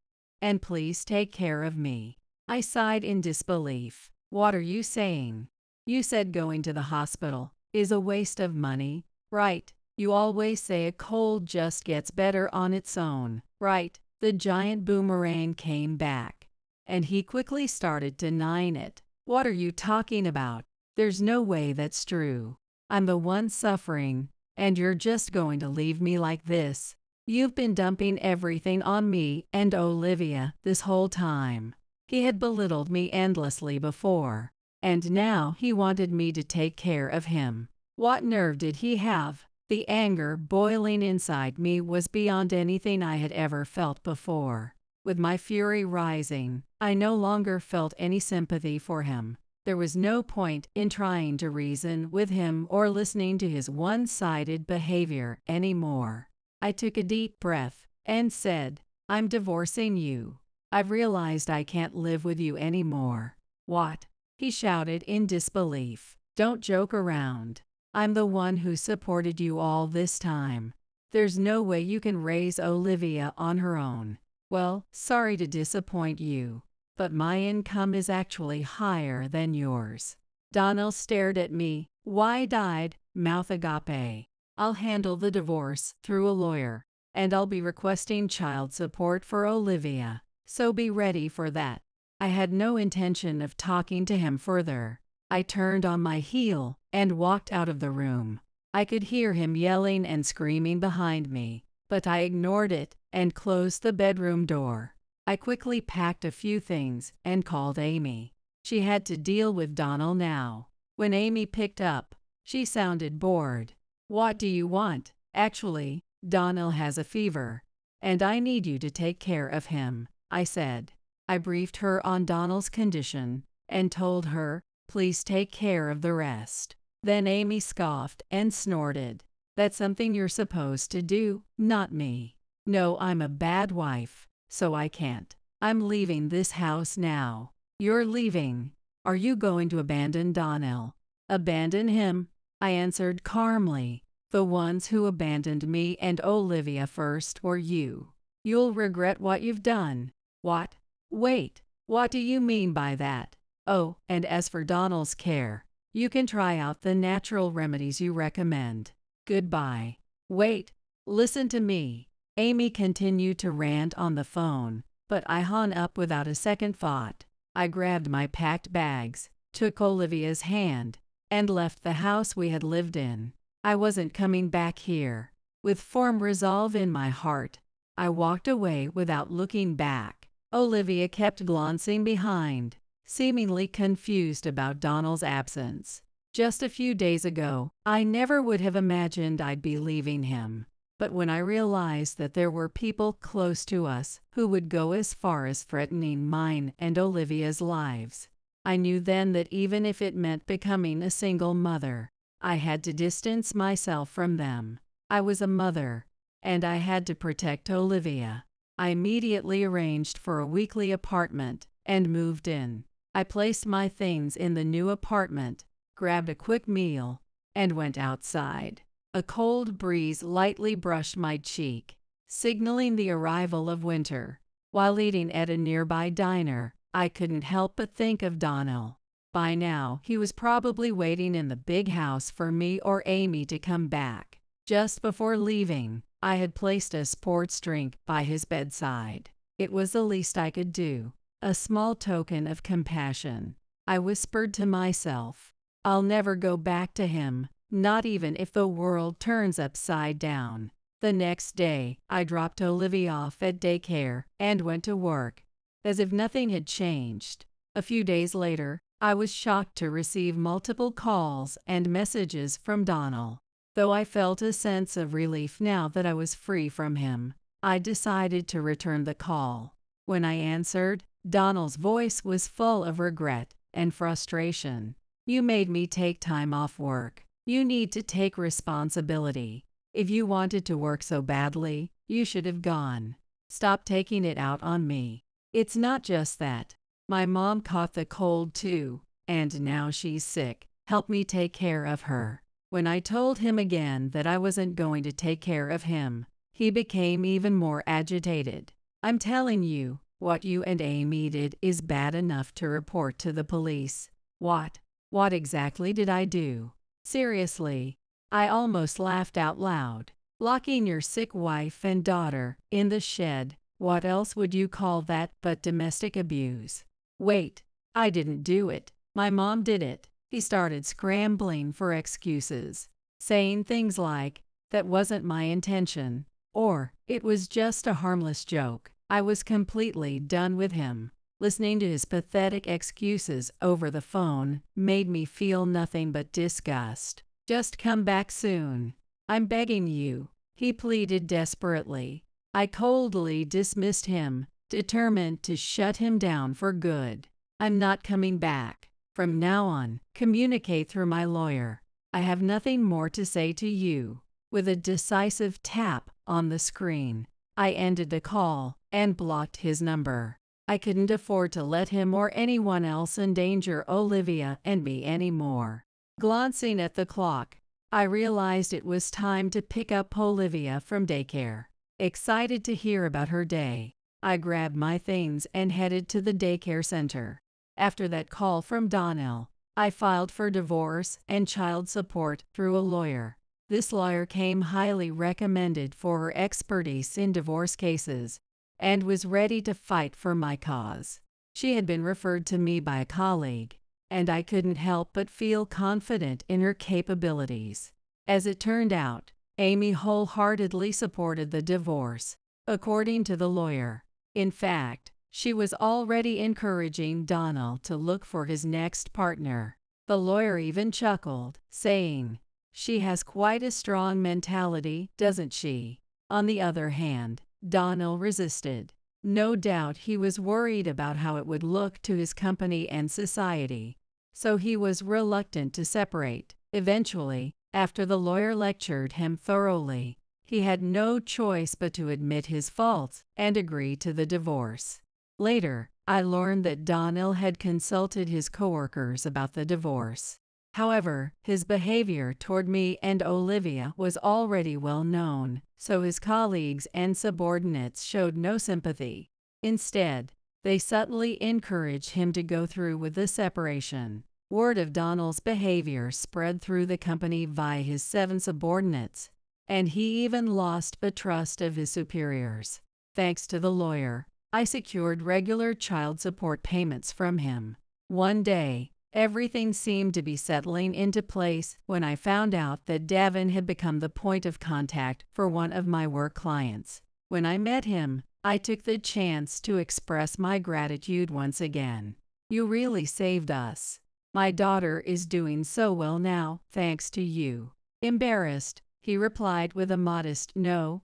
And please take care of me." I sighed in disbelief. "What are you saying? You said going to the hospital is a waste of money, right? You always say a cold just gets better on its own, right?" The giant boomerang came back, and he quickly started denying it. "What are you talking about? There's no way that's true. I'm the one suffering, and you're just going to leave me like this. You've been dumping everything on me and Olivia this whole time." He had belittled me endlessly before, and now he wanted me to take care of him. What nerve did he have? The anger boiling inside me was beyond anything I had ever felt before. With my fury rising, I no longer felt any sympathy for him. There was no point in trying to reason with him or listening to his one-sided behavior anymore. I took a deep breath and said, "I'm divorcing you. I've realized I can't live with you anymore." "What?" he shouted in disbelief. "Don't joke around. I'm the one who supported you all this time. There's no way you can raise Olivia on her own." "Well, sorry to disappoint you, but my income is actually higher than yours." Donald stared at me, wide-eyed, mouth agape. "I'll handle the divorce through a lawyer, and I'll be requesting child support for Olivia, so be ready for that." I had no intention of talking to him further. I turned on my heel and walked out of the room. I could hear him yelling and screaming behind me, but I ignored it and closed the bedroom door. I quickly packed a few things and called Amy. She had to deal with Donald now. When Amy picked up, she sounded bored. "What do you want?" "Actually, Donald has a fever, and I need you to take care of him," I said. I briefed her on Donald's condition and told her, "Please take care of the rest." Then Amy scoffed and snorted. "That's something you're supposed to do, not me." "No, I'm a bad wife, so I can't. I'm leaving this house now." "You're leaving? Are you going to abandon Donald?" "Abandon him?" I answered calmly. "The ones who abandoned me and Olivia first were you. You'll regret what you've done." "What? Wait, what do you mean by that?" "Oh, and as for Donald's care, you can try out the natural remedies you recommend. Goodbye." "Wait, listen to me." Amy continued to rant on the phone, but I hung up without a second thought. I grabbed my packed bags, took Olivia's hand, and left the house we had lived in. I wasn't coming back here. With firm resolve in my heart, I walked away without looking back. Olivia kept glancing behind, seemingly confused about Donald's absence. Just a few days ago, I never would have imagined I'd be leaving him. But when I realized that there were people close to us who would go as far as threatening mine and Olivia's lives, I knew then that even if it meant becoming a single mother, I had to distance myself from them. I was a mother, and I had to protect Olivia. I immediately arranged for a weekly apartment and moved in. I placed my things in the new apartment, grabbed a quick meal, and went outside. A cold breeze lightly brushed my cheek, signaling the arrival of winter. While eating at a nearby diner, I couldn't help but think of Donald. By now, he was probably waiting in the big house for me or Amy to come back. Just before leaving, I had placed a sports drink by his bedside. It was the least I could do, a small token of compassion. I whispered to myself, "I'll never go back to him, not even if the world turns upside down." The next day, I dropped Olivia off at daycare and went to work, as if nothing had changed. A few days later, I was shocked to receive multiple calls and messages from Donald. Though I felt a sense of relief now that I was free from him, I decided to return the call. When I answered, Donald's voice was full of regret and frustration. "You made me take time off work. You need to take responsibility. If you wanted to work so badly, you should have gone." Stop taking it out on me. It's not just that. My mom caught the cold too, and now she's sick. Help me take care of her." When I told him again that I wasn't going to take care of him, he became even more agitated. "I'm telling you, what you and Amy did is bad enough to report to the police." "What? What exactly did I do?" "Seriously." I almost laughed out loud. "Locking your sick wife and daughter in the shed. What else would you call that but domestic abuse?" "Wait, I didn't do it. My mom did it." He started scrambling for excuses, saying things like, "That wasn't my intention," or "It was just a harmless joke." I was completely done with him. Listening to his pathetic excuses over the phone made me feel nothing but disgust. "Just come back soon. I'm begging you," he pleaded desperately. I coldly dismissed him, determined to shut him down for good. "I'm not coming back. From now on, communicate through my lawyer. I have nothing more to say to you." With a decisive tap on the screen, I ended the call and blocked his number. I couldn't afford to let him or anyone else endanger Olivia and me anymore. Glancing at the clock, I realized it was time to pick up Olivia from daycare. Excited to hear about her day, I grabbed my things and headed to the daycare center. After that call from Donnell, I filed for divorce and child support through a lawyer. This lawyer came highly recommended for her expertise in divorce cases and was ready to fight for my cause. She had been referred to me by a colleague, and I couldn't help but feel confident in her capabilities. As it turned out, Amy wholeheartedly supported the divorce, according to the lawyer. In fact, she was already encouraging Donnell to look for his next partner. The lawyer even chuckled, saying, "She has quite a strong mentality, doesn't she?" On the other hand, Donnell resisted. No doubt he was worried about how it would look to his company and society, so he was reluctant to separate. Eventually, after the lawyer lectured him thoroughly, he had no choice but to admit his faults and agree to the divorce. Later, I learned that Donnell had consulted his coworkers about the divorce. However, his behavior toward me and Olivia was already well known, so his colleagues and subordinates showed no sympathy. Instead, they subtly encouraged him to go through with the separation. Word of Donnell's behavior spread through the company via his 7 subordinates, and he even lost the trust of his superiors. Thanks to the lawyer, I secured regular child support payments from him. One day, everything seemed to be settling into place when I found out that Davin had become the point of contact for one of my work clients. When I met him, I took the chance to express my gratitude once again. "You really saved us. My daughter is doing so well now, thanks to you." Embarrassed, he replied with a modest "No,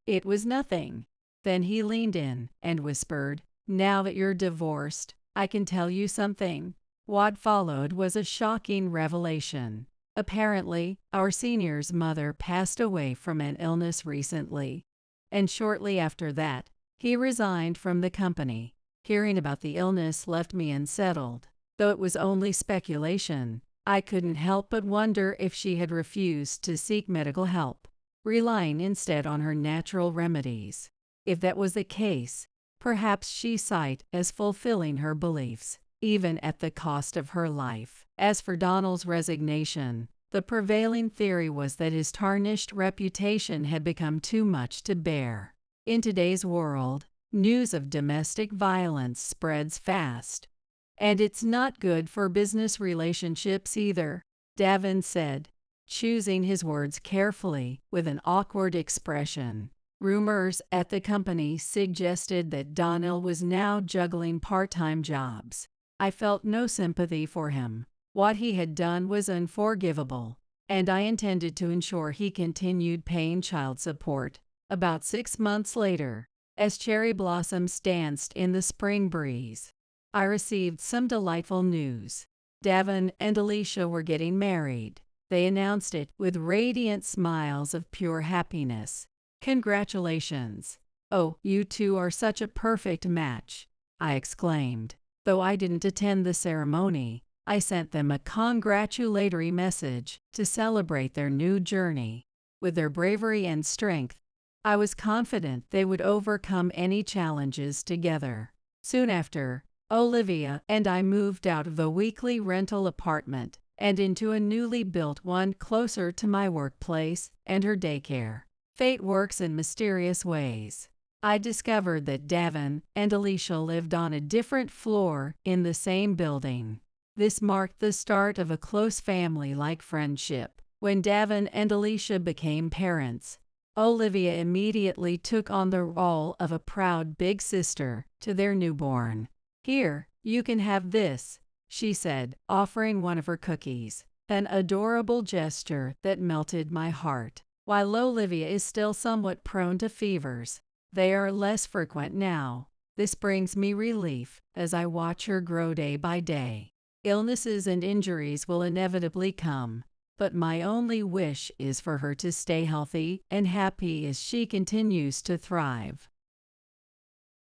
it was nothing." Then he leaned in and whispered, "Now that you're divorced, I can tell you something." What followed was a shocking revelation. Apparently, our senior's mother passed away from an illness recently, and shortly after that, he resigned from the company. Hearing about the illness left me unsettled. Though it was only speculation, I couldn't help but wonder if she had refused to seek medical help, relying instead on her natural remedies. If that was the case, perhaps she saw it as fulfilling her beliefs, even at the cost of her life. As for Donnell's resignation, the prevailing theory was that his tarnished reputation had become too much to bear. In today's world, news of domestic violence spreads fast. And it's not good for business relationships either, Davin said, choosing his words carefully with an awkward expression. Rumors at the company suggested that Donnell was now juggling part-time jobs. I felt no sympathy for him. What he had done was unforgivable, and I intended to ensure he continued paying child support. About 6 months later, as cherry blossoms danced in the spring breeze, I received some delightful news. Davin and Alicia were getting married. They announced it with radiant smiles of pure happiness. "Congratulations. "Oh, you two are such a perfect match," I exclaimed. Though I didn't attend the ceremony, I sent them a congratulatory message to celebrate their new journey. With their bravery and strength, I was confident they would overcome any challenges together. Soon after, Olivia and I moved out of the weekly rental apartment and into a newly built one closer to my workplace and her daycare. Fate works in mysterious ways. I discovered that Davin and Alicia lived on a different floor in the same building. This marked the start of a close family-like friendship. When Davin and Alicia became parents, Olivia immediately took on the role of a proud big sister to their newborn. "Here, you can have this," she said, offering one of her cookies, an adorable gesture that melted my heart. While Olivia is still somewhat prone to fevers, they are less frequent now. This brings me relief as I watch her grow day by day. Illnesses and injuries will inevitably come, but my only wish is for her to stay healthy and happy as she continues to thrive.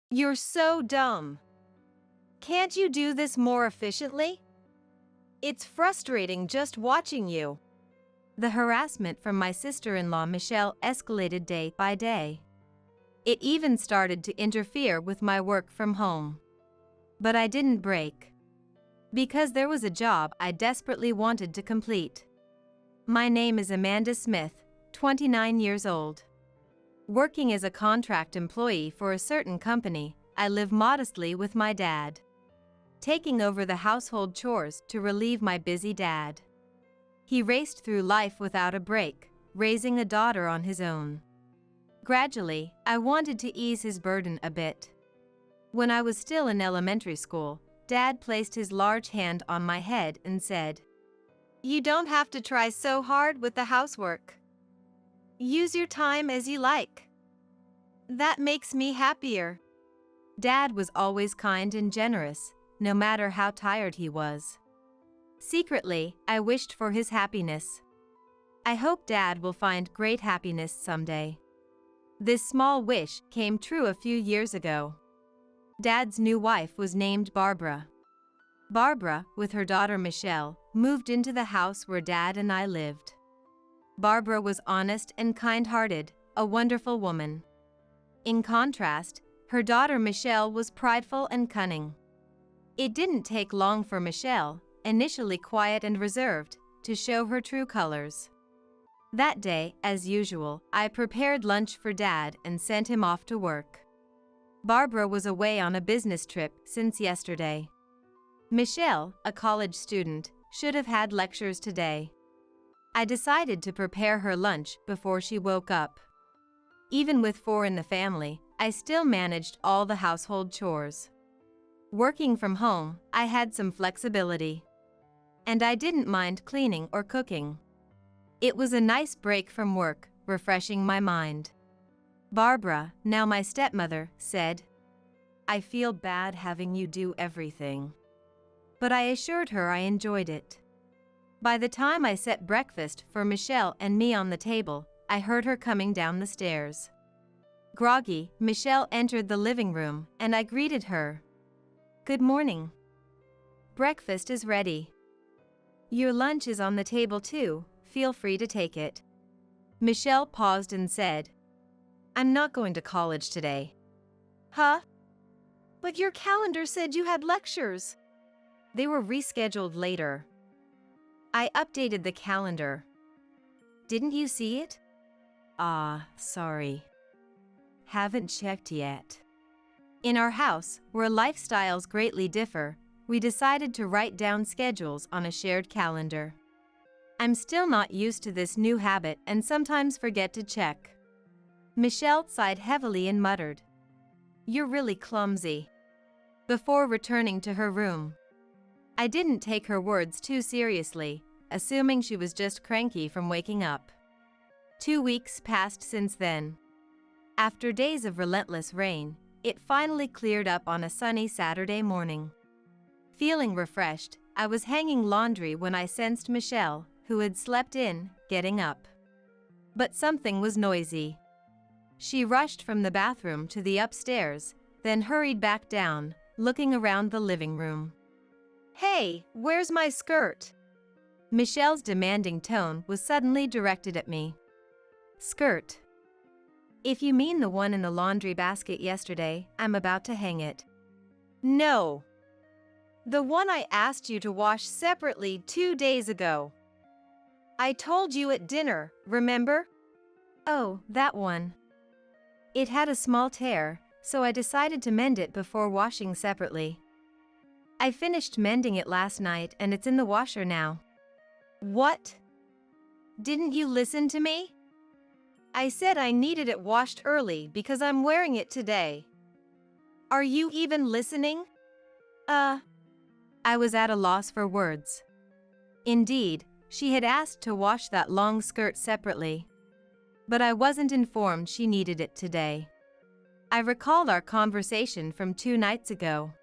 You're so dumb. Can't you do this more efficiently? It's frustrating just watching you. The harassment from my sister-in-law Michelle escalated day by day. It even started to interfere with my work from home. But I didn't break. Because there was a job I desperately wanted to complete. My name is Amanda Smith, 29 years old. Working as a contract employee for a certain company, I live modestly with my dad, taking over the household chores to relieve my busy dad. He raced through life without a break, raising a daughter on his own. Gradually, I wanted to ease his burden a bit. When I was still in elementary school, Dad placed his large hand on my head and said, "You don't have to try so hard with the housework. Use your time as you like. That makes me happier." Dad was always kind and generous, no matter how tired he was. Secretly, I wished for his happiness. I hope Dad will find great happiness someday. This small wish came true a few years ago. Dad's new wife was named Barbara. Barbara, with her daughter Michelle, moved into the house where Dad and I lived. Barbara was honest and kind-hearted, a wonderful woman. In contrast, her daughter Michelle was prideful and cunning. It didn't take long for Michelle, initially quiet and reserved, to show her true colors. That day, as usual, I prepared lunch for Dad and sent him off to work. Barbara was away on a business trip since yesterday. Michelle, a college student, should have had lectures today. I decided to prepare her lunch before she woke up. Even with 4 in the family, I still managed all the household chores. Working from home, I had some flexibility. And I didn't mind cleaning or cooking. It was a nice break from work, refreshing my mind. Barbara, now my stepmother, said, "I feel bad having you do everything." But I assured her I enjoyed it. By the time I set breakfast for Michelle and me on the table, I heard her coming down the stairs. Groggy, Michelle entered the living room, and I greeted her. "Good morning. Breakfast is ready. Your lunch is on the table too, feel free to take it." Michelle paused and said, "I'm not going to college today." "Huh? But your calendar said you had lectures." "They were rescheduled later." I updated the calendar. "Didn't you see it?" "Ah, sorry. Haven't checked yet." In our house, where lifestyles greatly differ, we decided to write down schedules on a shared calendar. I'm still not used to this new habit and sometimes forget to check. Michelle sighed heavily and muttered, "You're really clumsy," before returning to her room. I didn't take her words too seriously, assuming she was just cranky from waking up. 2 weeks passed since then. After days of relentless rain, it finally cleared up on a sunny Saturday morning. Feeling refreshed, I was hanging laundry when I sensed Michelle, who had slept in, getting up. But something was noisy. She rushed from the bathroom to the upstairs, then hurried back down, looking around the living room. "Hey, where's my skirt?" Michelle's demanding tone was suddenly directed at me. "Skirt? If you mean the one in the laundry basket yesterday, I'm about to hang it." "No. The one I asked you to wash separately 2 days ago. I told you at dinner, remember?" "Oh, that one. It had a small tear, so I decided to mend it before washing separately. I finished mending it last night and it's in the washer now." "What? Didn't you listen to me? I said I needed it washed early because I'm wearing it today. Are you even listening?" I was at a loss for words. Indeed, she had asked to wash that long skirt separately. But I wasn't informed she needed it today. I recalled our conversation from 2 nights ago.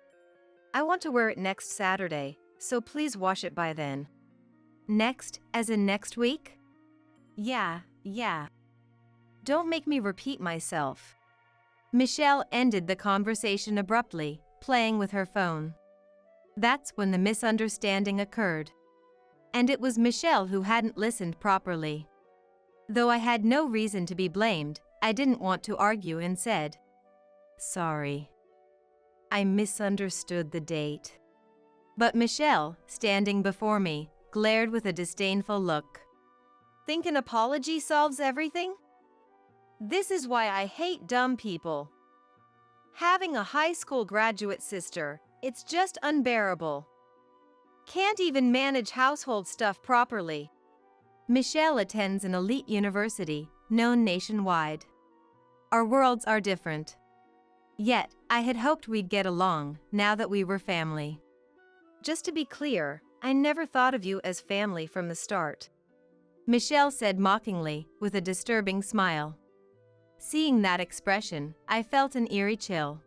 "I want to wear it next Saturday, so please wash it by then." "Next, as in next week?" Yeah. Don't make me repeat myself." Michelle ended the conversation abruptly, playing with her phone. That's when the misunderstanding occurred. And it was Michelle who hadn't listened properly. Though I had no reason to be blamed, I didn't want to argue and said, "Sorry. I misunderstood the date." But Michelle, standing before me, glared with a disdainful look. "Think an apology solves everything? This is why I hate dumb people. Having a high school graduate sister, it's just unbearable. Can't even manage household stuff properly." Michelle attends an elite university, known nationwide. Our worlds are different. Yet, I had hoped we'd get along, now that we were family. "Just to be clear, I never thought of you as family from the start," Michelle said mockingly, with a disturbing smile. Seeing that expression, I felt an eerie chill.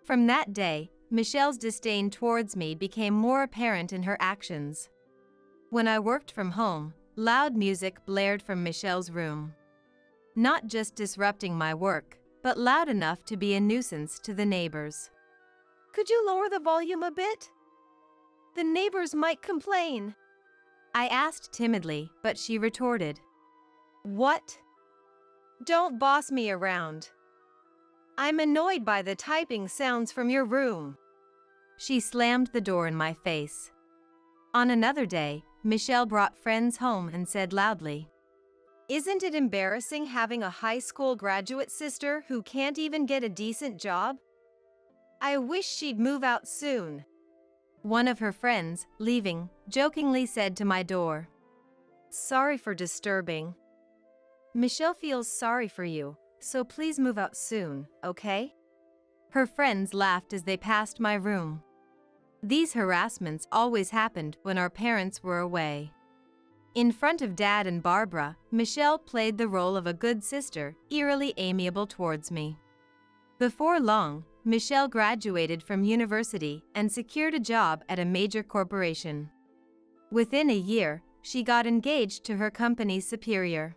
From that day, Michelle's disdain towards me became more apparent in her actions. When I worked from home, loud music blared from Michelle's room. Not just disrupting my work, but loud enough to be a nuisance to the neighbors. "Could you lower the volume a bit? The neighbors might complain," I asked timidly, but she retorted, "What? Don't boss me around. I'm annoyed by the typing sounds from your room." She slammed the door in my face. On another day, Michelle brought friends home and said loudly, "Isn't it embarrassing having a high school graduate sister who can't even get a decent job? I wish she'd move out soon." One of her friends, leaving, jokingly said to my door, "Sorry for disturbing. Michelle feels sorry for you, so please move out soon, okay?" Her friends laughed as they passed my room. These harassments always happened when our parents were away. In front of Dad and Barbara, Michelle played the role of a good sister, eerily amiable towards me. Before long, Michelle graduated from university and secured a job at a major corporation. Within a year, she got engaged to her company's superior.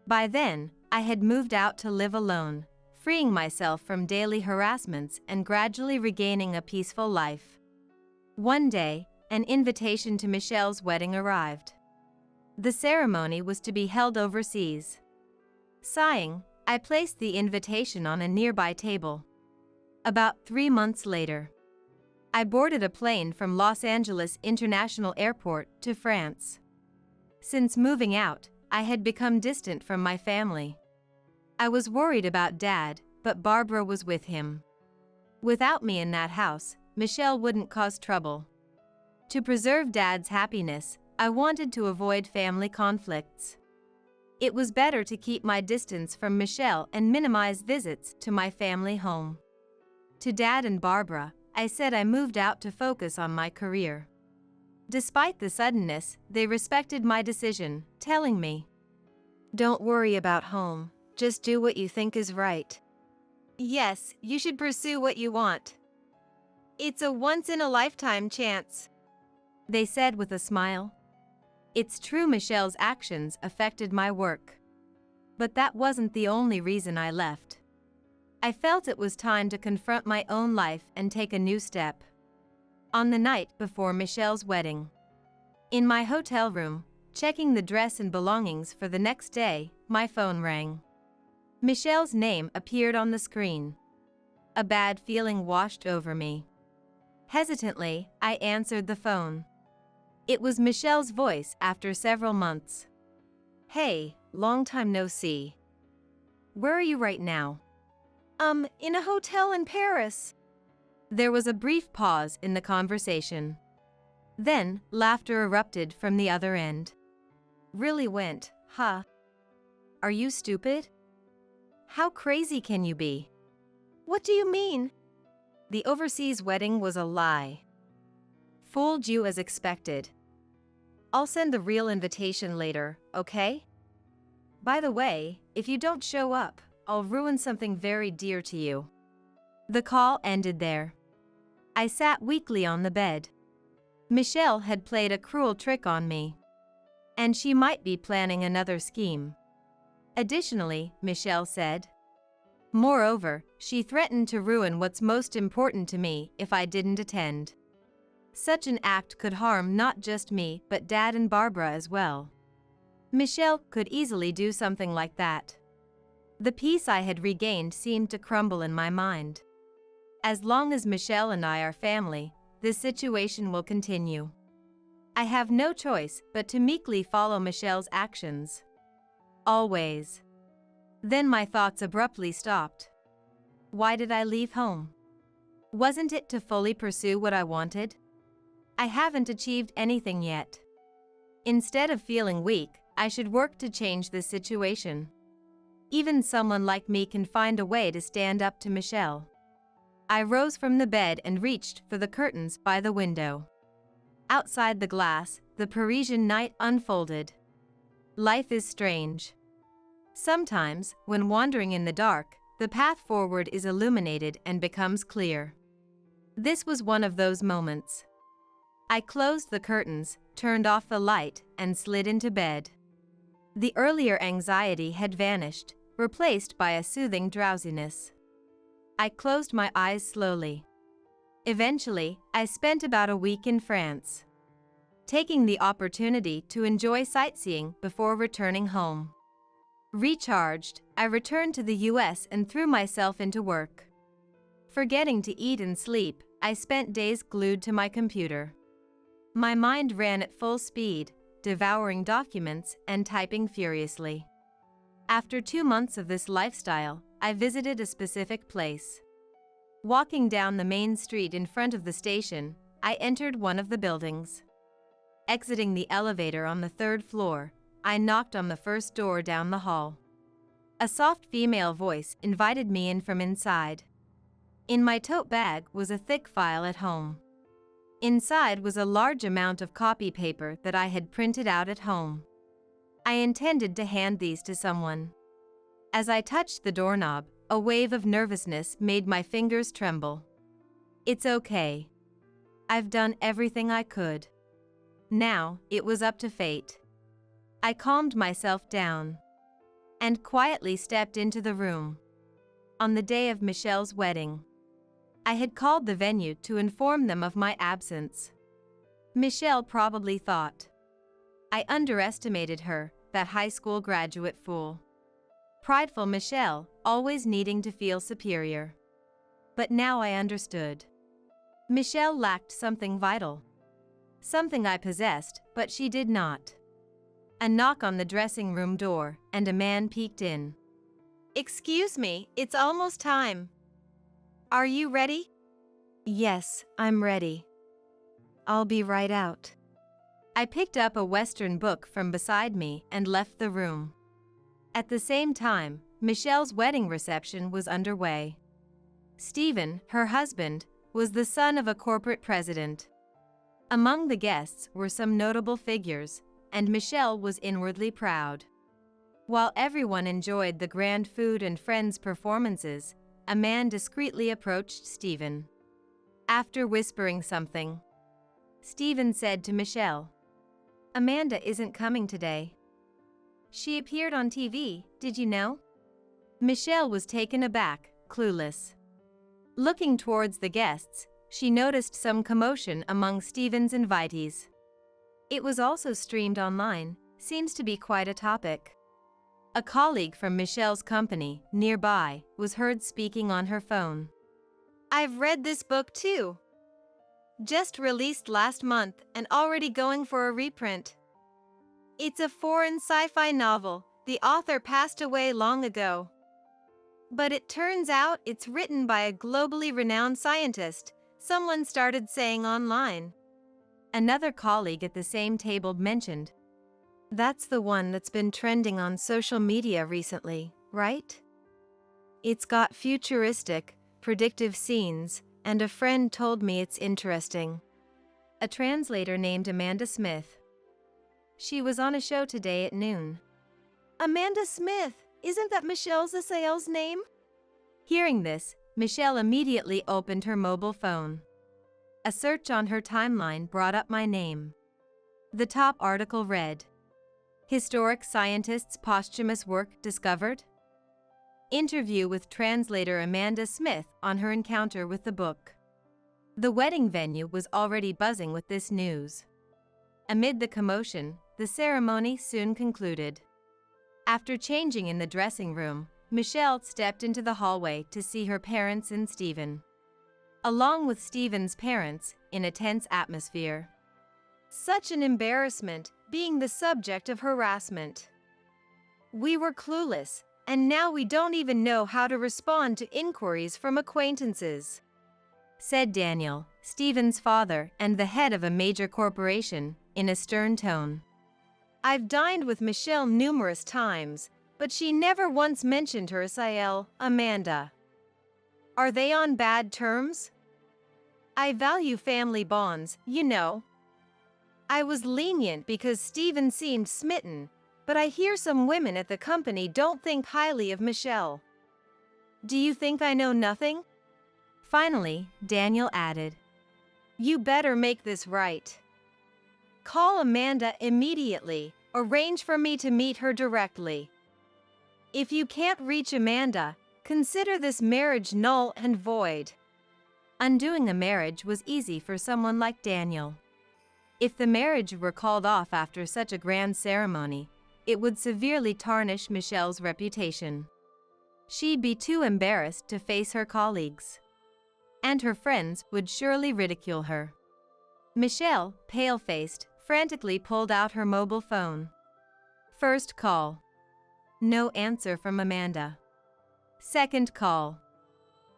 By then, I had moved out to live alone, freeing myself from daily harassments and gradually regaining a peaceful life. One day, an invitation to Michelle's wedding arrived. The ceremony was to be held overseas. Sighing, I placed the invitation on a nearby table. About 3 months later, I boarded a plane from Los Angeles International Airport to France. Since moving out, I had become distant from my family. I was worried about Dad, but Barbara was with him. Without me in that house, Michelle wouldn't cause trouble. To preserve Dad's happiness, I wanted to avoid family conflicts. It was better to keep my distance from Michelle and minimize visits to my family home. To Dad and Barbara, I said I moved out to focus on my career. Despite the suddenness, they respected my decision, telling me, "Don't worry about home, just do what you think is right. Yes, you should pursue what you want. It's a once-in-a-lifetime chance," they said with a smile. It's true, Michelle's actions affected my work. But that wasn't the only reason I left. I felt it was time to confront my own life and take a new step. On the night before Michelle's wedding, in my hotel room, checking the dress and belongings for the next day, my phone rang. Michelle's name appeared on the screen. A bad feeling washed over me. Hesitantly, I answered the phone. It was Michelle's voice after several months. "Hey, long time no see. Where are you right now?" In a hotel in Paris." There was a brief pause in the conversation. Then, laughter erupted from the other end. "Really went, huh? Are you stupid? How crazy can you be?" "What do you mean?" "The overseas wedding was a lie. Fooled you as expected. I'll send the real invitation later, okay? By the way, if you don't show up, I'll ruin something very dear to you." The call ended there. I sat weakly on the bed. Michelle had played a cruel trick on me. And she might be planning another scheme. Additionally, Michelle said. Moreover, she threatened to ruin what's most important to me if I didn't attend. Such an act could harm not just me but Dad and Barbara as well. Michelle could easily do something like that. The peace I had regained seemed to crumble in my mind. As long as Michelle and I are family, this situation will continue. I have no choice but to meekly follow Michelle's actions. Always. Then my thoughts abruptly stopped. Why did I leave home? Wasn't it to fully pursue what I wanted? I haven't achieved anything yet. Instead of feeling weak, I should work to change this situation. Even someone like me can find a way to stand up to Michelle. I rose from the bed and reached for the curtains by the window. Outside the glass, the Parisian night unfolded. Life is strange. Sometimes, when wandering in the dark, the path forward is illuminated and becomes clear. This was one of those moments. I closed the curtains, turned off the light, and slid into bed. The earlier anxiety had vanished, replaced by a soothing drowsiness. I closed my eyes slowly. Eventually, I spent about a week in France, taking the opportunity to enjoy sightseeing before returning home. Recharged, I returned to the US and threw myself into work. Forgetting to eat and sleep, I spent days glued to my computer. My mind ran at full speed, devouring documents and typing furiously. After 2 months of this lifestyle, I visited a specific place. Walking down the main street in front of the station, I entered one of the buildings. Exiting the elevator on the 3rd floor, I knocked on the first door down the hall. A soft female voice invited me in from inside. In my tote bag was a thick file at home. Inside was a large amount of copy paper that I had printed out at home. I intended to hand these to someone. As I touched the doorknob, a wave of nervousness made my fingers tremble. It's okay. I've done everything I could. Now, it was up to fate. I calmed myself down and quietly stepped into the room. On the day of Michelle's wedding, I had called the venue to inform them of my absence. Michelle probably thought I underestimated her, that high school graduate fool. Prideful Michelle, always needing to feel superior. But now I understood. Michelle lacked something vital. Something I possessed, but she did not. A knock on the dressing room door, and a man peeked in. "Excuse me, it's almost time. Are you ready?" "Yes, I'm ready. I'll be right out." I picked up a Western book from beside me and left the room. At the same time, Michelle's wedding reception was underway. Stephen, her husband, was the son of a corporate president. Among the guests were some notable figures, and Michelle was inwardly proud. While everyone enjoyed the grand food and friends' performances, a man discreetly approached Stephen. After whispering something, Stephen said to Michelle, "Amanda isn't coming today. She appeared on TV, did you know? Michelle was taken aback, clueless. Looking towards the guests, she noticed some commotion among Stephen's invitees. It was also streamed online, seems to be quite a topic. A colleague from Michelle's company, nearby, was heard speaking on her phone. I've read this book too. Just released last month and already going for a reprint. It's a foreign sci-fi novel. The author passed away long ago. But it turns out it's written by a globally renowned scientist, someone started saying online. Another colleague at the same table mentioned. That's the one that's been trending on social media recently, right? It's got futuristic, predictive scenes, and a friend told me it's interesting. A translator named Amanda Smith. She was on a show today at noon. Amanda Smith, isn't that Michelle Zasayel's name? Hearing this, Michelle immediately opened her mobile phone. A search on her timeline brought up my name. The top article read, Historic Scientist's Posthumous Work Discovered? Interview with translator Amanda Smith on her encounter with the book. The wedding venue was already buzzing with this news. Amid the commotion, the ceremony soon concluded. After changing in the dressing room, Michelle stepped into the hallway to see her parents and Stephen. Along with Stephen's parents, in a tense atmosphere. Such an embarrassment, being the subject of harassment. We were clueless, and now we don't even know how to respond to inquiries from acquaintances, said Daniel, Stephen's father and the head of a major corporation, in a stern tone. I've dined with Michelle numerous times, but she never once mentioned her Asiel, Amanda. Are they on bad terms? I value family bonds, you know. I was lenient because Stephen seemed smitten, but I hear some women at the company don't think highly of Michelle. Do you think I know nothing? Finally, Daniel added. You better make this right. Call Amanda immediately, arrange for me to meet her directly. If you can't reach Amanda, consider this marriage null and void. Undoing a marriage was easy for someone like Daniel. If the marriage were called off after such a grand ceremony, it would severely tarnish Michelle's reputation. She'd be too embarrassed to face her colleagues. And her friends would surely ridicule her. Michelle, pale-faced, frantically pulled out her mobile phone. First call. No answer from Amanda. Second call.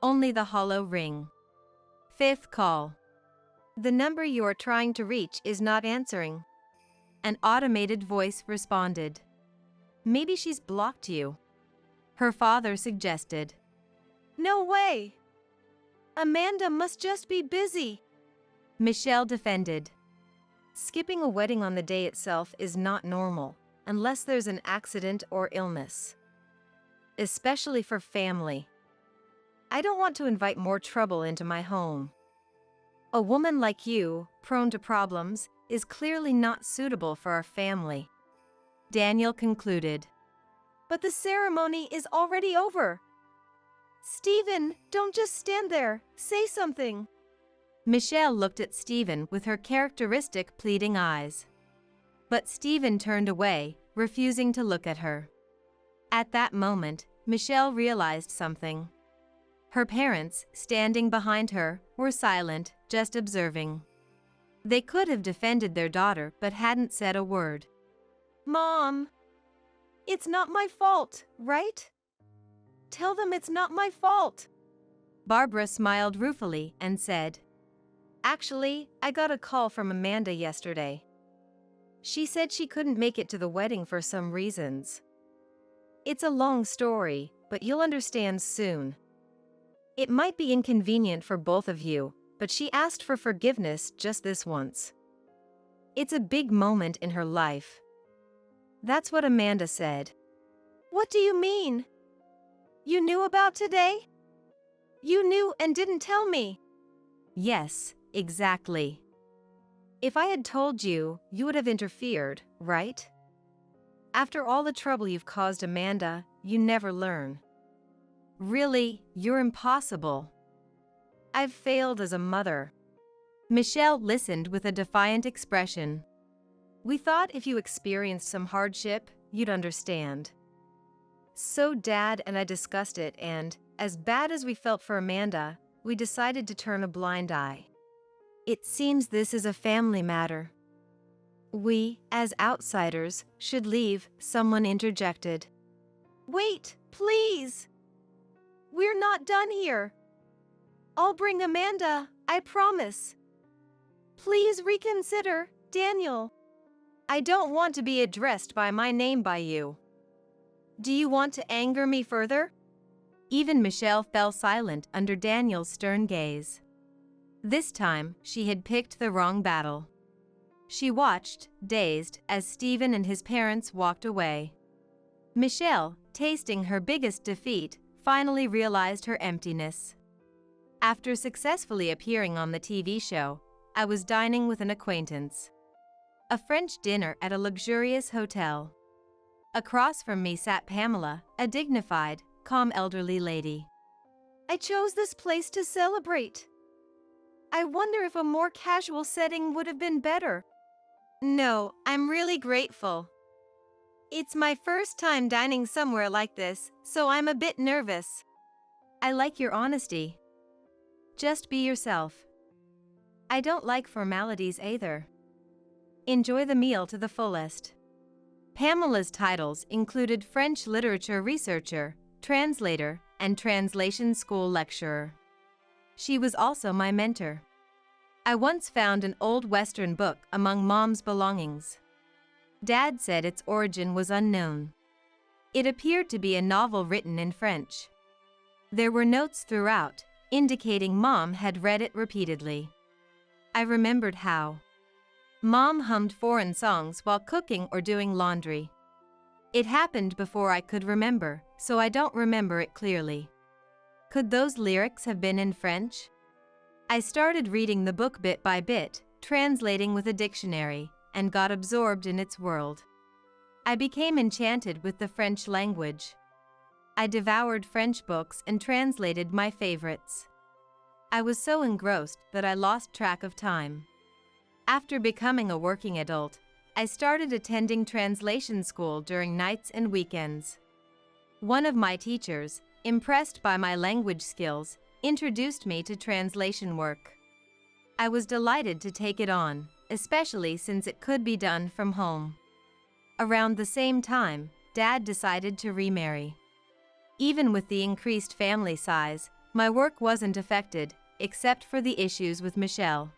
Only the hollow ring. Fifth call. The number you are trying to reach is not answering. An automated voice responded. Maybe she's blocked you. Her father suggested. No way. Amanda must just be busy. Michelle defended. Skipping a wedding on the day itself is not normal, unless there's an accident or illness. Especially for family. I don't want to invite more trouble into my home. A woman like you, prone to problems, is clearly not suitable for our family. Daniel concluded. But the ceremony is already over. Stephen, don't just stand there, say something. Michelle looked at Stephen with her characteristic pleading eyes. But Stephen turned away, refusing to look at her. At that moment, Michelle realized something. Her parents, standing behind her, were silent, just observing. They could have defended their daughter but hadn't said a word. Mom, it's not my fault, right? Tell them it's not my fault. Barbara smiled ruefully and said, Actually, I got a call from Amanda yesterday. She said she couldn't make it to the wedding for some reasons. It's a long story, but you'll understand soon. It might be inconvenient for both of you, but she asked for forgiveness just this once. It's a big moment in her life. That's what Amanda said. What do you mean? You knew about today? You knew and didn't tell me. Yes, exactly. If I had told you, you would have interfered, right? After all the trouble you've caused Amanda, you never learn. Really, you're impossible. I've failed as a mother. Michelle listened with a defiant expression. We thought if you experienced some hardship, you'd understand. So Dad and I discussed it, and, as bad as we felt for Amanda, we decided to turn a blind eye. It seems this is a family matter. We, as outsiders, should leave, someone interjected. Wait, please! We're not done here. I'll bring Amanda, I promise. Please reconsider, Daniel. I don't want to be addressed by my name by you. Do you want to anger me further? Even Michelle fell silent under Daniel's stern gaze. This time, she had picked the wrong battle. She watched, dazed, as Stephen and his parents walked away. Michelle, tasting her biggest defeat, finally realized her emptiness. After successfully appearing on the TV show, I was dining with an acquaintance. A French dinner at a luxurious hotel. Across from me sat Pamela, a dignified, calm elderly lady. I chose this place to celebrate. I wonder if a more casual setting would have been better. No, I'm really grateful. It's my first time dining somewhere like this, so I'm a bit nervous. I like your honesty. Just be yourself. I don't like formalities either. Enjoy the meal to the fullest. Pamela's titles included French literature researcher, translator, and translation school lecturer. She was also my mentor. I once found an old Western book among Mom's belongings. Dad said its origin was unknown. It appeared to be a novel written in French. There were notes throughout, indicating Mom had read it repeatedly. I remembered how Mom hummed foreign songs while cooking or doing laundry. It happened before I could remember, so I don't remember it clearly. Could those lyrics have been in French? I started reading the book bit by bit, translating with a dictionary, and got absorbed in its world. I became enchanted with the French language. I devoured French books and translated my favorites. I was so engrossed that I lost track of time. After becoming a working adult, I started attending translation school during nights and weekends. One of my teachers, impressed by my language skills, introduced me to translation work. I was delighted to take it on, especially since it could be done from home. Around the same time, Dad decided to remarry. Even with the increased family size, my work wasn't affected, except for the issues with Michelle.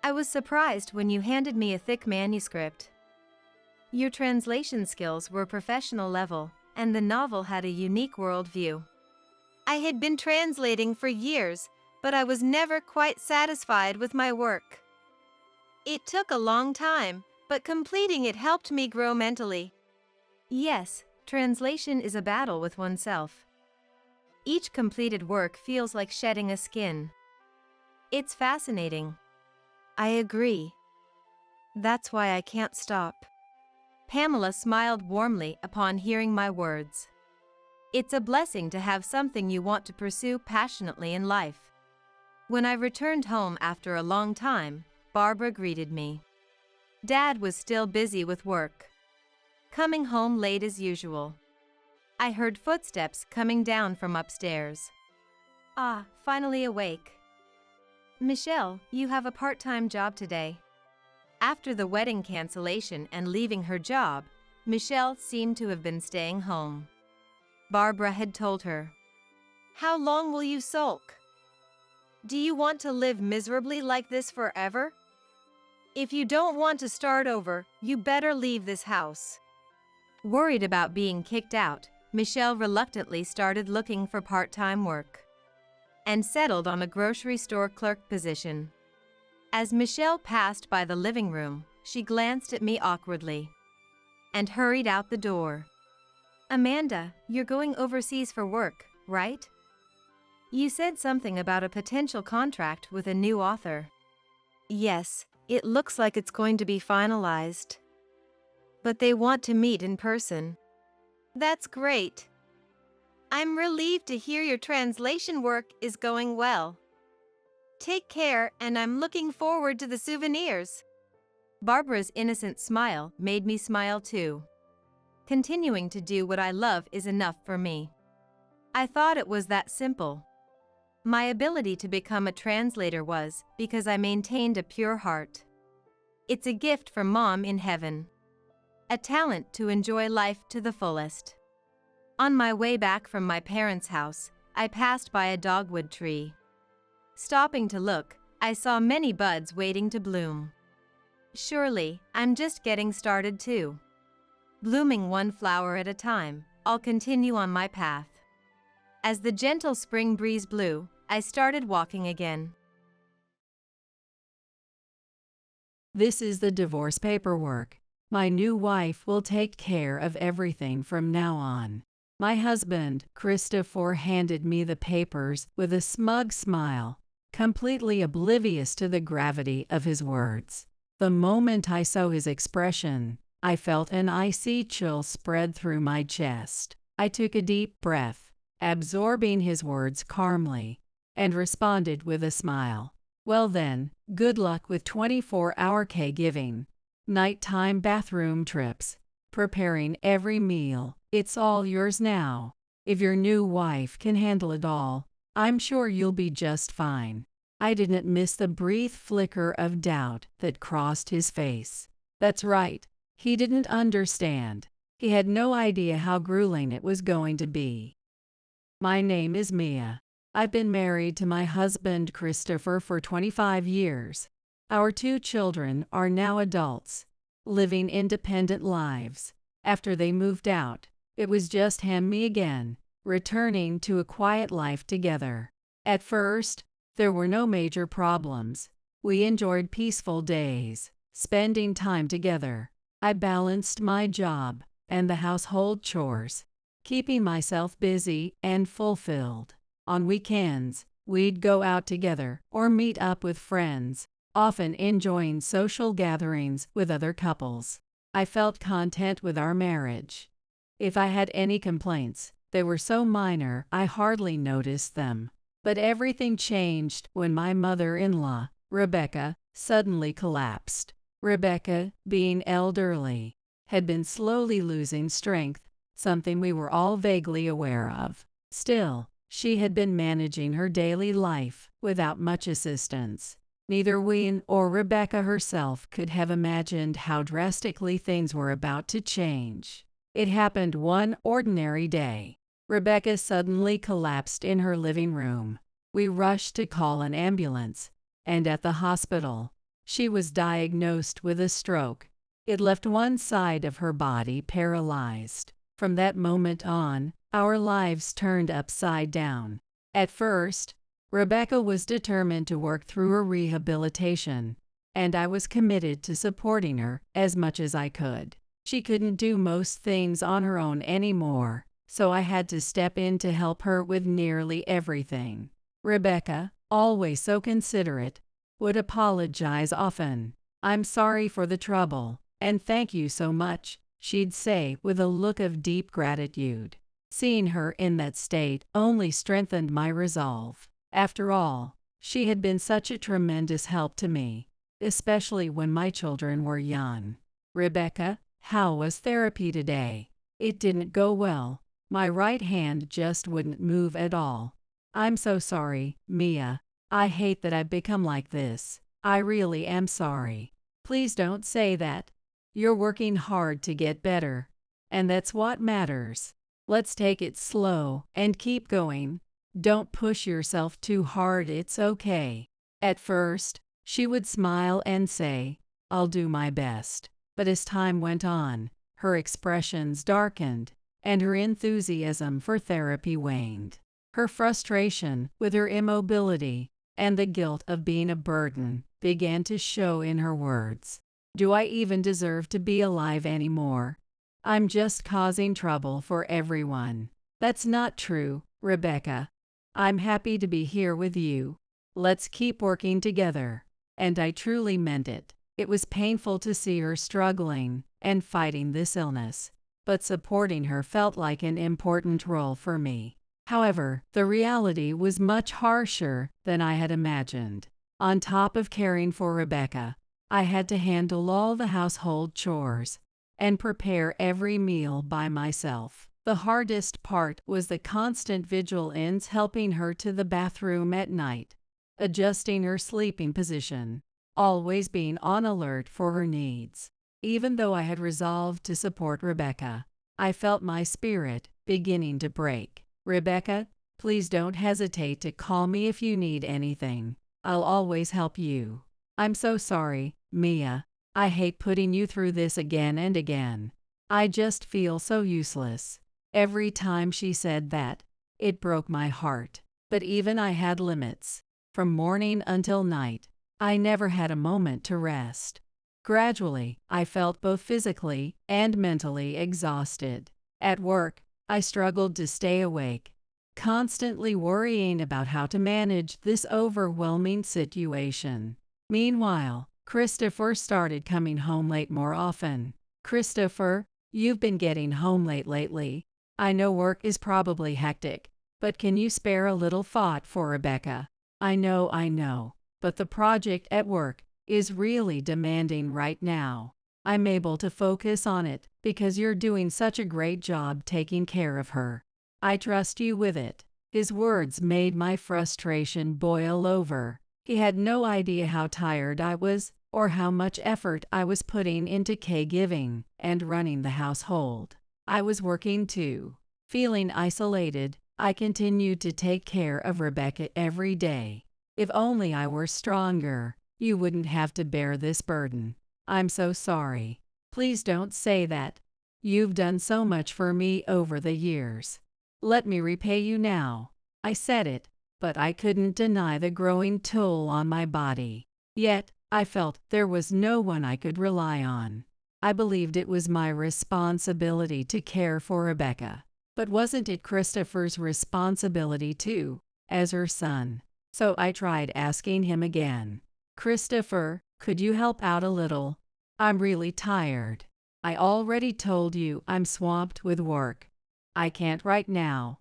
I was surprised when you handed me a thick manuscript. Your translation skills were professional level, and the novel had a unique worldview. I had been translating for years, but I was never quite satisfied with my work. It took a long time, but completing it helped me grow mentally. Yes, translation is a battle with oneself. Each completed work feels like shedding a skin. It's fascinating. I agree. That's why I can't stop. Pamela smiled warmly upon hearing my words. It's a blessing to have something you want to pursue passionately in life. When I returned home after a long time, Barbara greeted me. Dad was still busy with work. Coming home late as usual. I heard footsteps coming down from upstairs. Ah, finally awake. Michelle, you have a part-time job today. After the wedding cancellation and leaving her job, Michelle seemed to have been staying home. Barbara had told her. How long will you sulk? Do you want to live miserably like this forever? If you don't want to start over, you better leave this house. Worried about being kicked out, Michelle reluctantly started looking for part-time work and settled on a grocery store clerk position. As Michelle passed by the living room, she glanced at me awkwardly and hurried out the door. Amanda, you're going overseas for work, right? You said something about a potential contract with a new author. Yes, it looks like it's going to be finalized. but they want to meet in person. That's great. I'm relieved to hear your translation work is going well. Take care, and I'm looking forward to the souvenirs. Barbara's innocent smile made me smile too. Continuing to do what I love is enough for me. I thought it was that simple. My ability to become a translator was because I maintained a pure heart. It's a gift from Mom in heaven. A talent to enjoy life to the fullest. On my way back from my parents' house, I passed by a dogwood tree. Stopping to look, I saw many buds waiting to bloom. Surely, I'm just getting started too. Blooming one flower at a time, I'll continue on my path. As the gentle spring breeze blew, I started walking again. This is the divorce paperwork. My new wife will take care of everything from now on. My husband, Christopher, handed me the papers with a smug smile, completely oblivious to the gravity of his words. The moment I saw his expression, I felt an icy chill spread through my chest. I took a deep breath, absorbing his words calmly, and responded with a smile. Well then, good luck with 24-hour caregiving, nighttime bathroom trips, preparing every meal. It's all yours now. If your new wife can handle it all, I'm sure you'll be just fine. I didn't miss the brief flicker of doubt that crossed his face. That's right, he didn't understand. He had no idea how grueling it was going to be. My name is Mia. I've been married to my husband Christopher for 25 years. Our 2 children are now adults, living independent lives. After they moved out, it was just him and me again, returning to a quiet life together. At first, there were no major problems. We enjoyed peaceful days, spending time together. I balanced my job and the household chores, keeping myself busy and fulfilled. On weekends, we'd go out together or meet up with friends, often enjoying social gatherings with other couples. I felt content with our marriage. If I had any complaints, they were so minor I hardly noticed them. But everything changed when my mother-in-law, Rebecca, suddenly collapsed. Rebecca, being elderly, had been slowly losing strength, something we were all vaguely aware of. Still, she had been managing her daily life without much assistance. Neither we or Rebecca herself could have imagined how drastically things were about to change. It happened one ordinary day. Rebecca suddenly collapsed in her living room. We rushed to call an ambulance, and at the hospital, she was diagnosed with a stroke. It left one side of her body paralyzed. From that moment on, our lives turned upside down. At first, Rebecca was determined to work through her rehabilitation, and I was committed to supporting her as much as I could. She couldn't do most things on her own anymore, so I had to step in to help her with nearly everything. Rebecca, always so considerate, would apologize often. "I'm sorry for the trouble, and thank you so much," she'd say with a look of deep gratitude. Seeing her in that state only strengthened my resolve. After all, she had been such a tremendous help to me, especially when my children were young. "Rebecca, how was therapy today?" "It didn't go well. My right hand just wouldn't move at all." "I'm so sorry, Mia. I hate that I've become like this. I really am sorry." "Please don't say that. You're working hard to get better, and that's what matters. Let's take it slow and keep going. Don't push yourself too hard, it's okay." At first, she would smile and say, "I'll do my best." But as time went on, her expressions darkened, and her enthusiasm for therapy waned. Her frustration with her immobility and the guilt of being a burden began to show in her words. "Do I even deserve to be alive anymore? I'm just causing trouble for everyone." "That's not true, Rebecca. I'm happy to be here with you. Let's keep working together." And I truly meant it. It was painful to see her struggling and fighting this illness, but supporting her felt like an important role for me. However, the reality was much harsher than I had imagined. On top of caring for Rebecca, I had to handle all the household chores and prepare every meal by myself. The hardest part was the constant vigilance helping her to the bathroom at night, adjusting her sleeping position, always being on alert for her needs. Even though I had resolved to support Rebecca, I felt my spirit beginning to break. Rebecca, please don't hesitate to call me if you need anything. I'll always help you. I'm so sorry, Mia. I hate putting you through this again and again. I just feel so useless. Every time she said that, it broke my heart. But even I had limits. From morning until night, I never had a moment to rest. Gradually, I felt both physically and mentally exhausted. At work, I struggled to stay awake, constantly worrying about how to manage this overwhelming situation. Meanwhile, Christopher started coming home late more often. Christopher, you've been getting home late lately. I know work is probably hectic, but can you spare a little thought for Rebecca? I know, but the project at work is really demanding right now. I'm able to focus on it because you're doing such a great job taking care of her. I trust you with it. His words made my frustration boil over. He had no idea how tired I was or how much effort I was putting into caregiving and running the household. I was working too. Feeling isolated, I continued to take care of Rebecca every day. If only I were stronger, you wouldn't have to bear this burden. I'm so sorry. Please don't say that. You've done so much for me over the years. Let me repay you now. I said it, but I couldn't deny the growing toll on my body. Yet, I felt there was no one I could rely on. I believed it was my responsibility to care for Rebecca. But wasn't it Christopher's responsibility too, as her son? So I tried asking him again. Christopher, could you help out a little? I'm really tired. I already told you I'm swamped with work. I can't right now.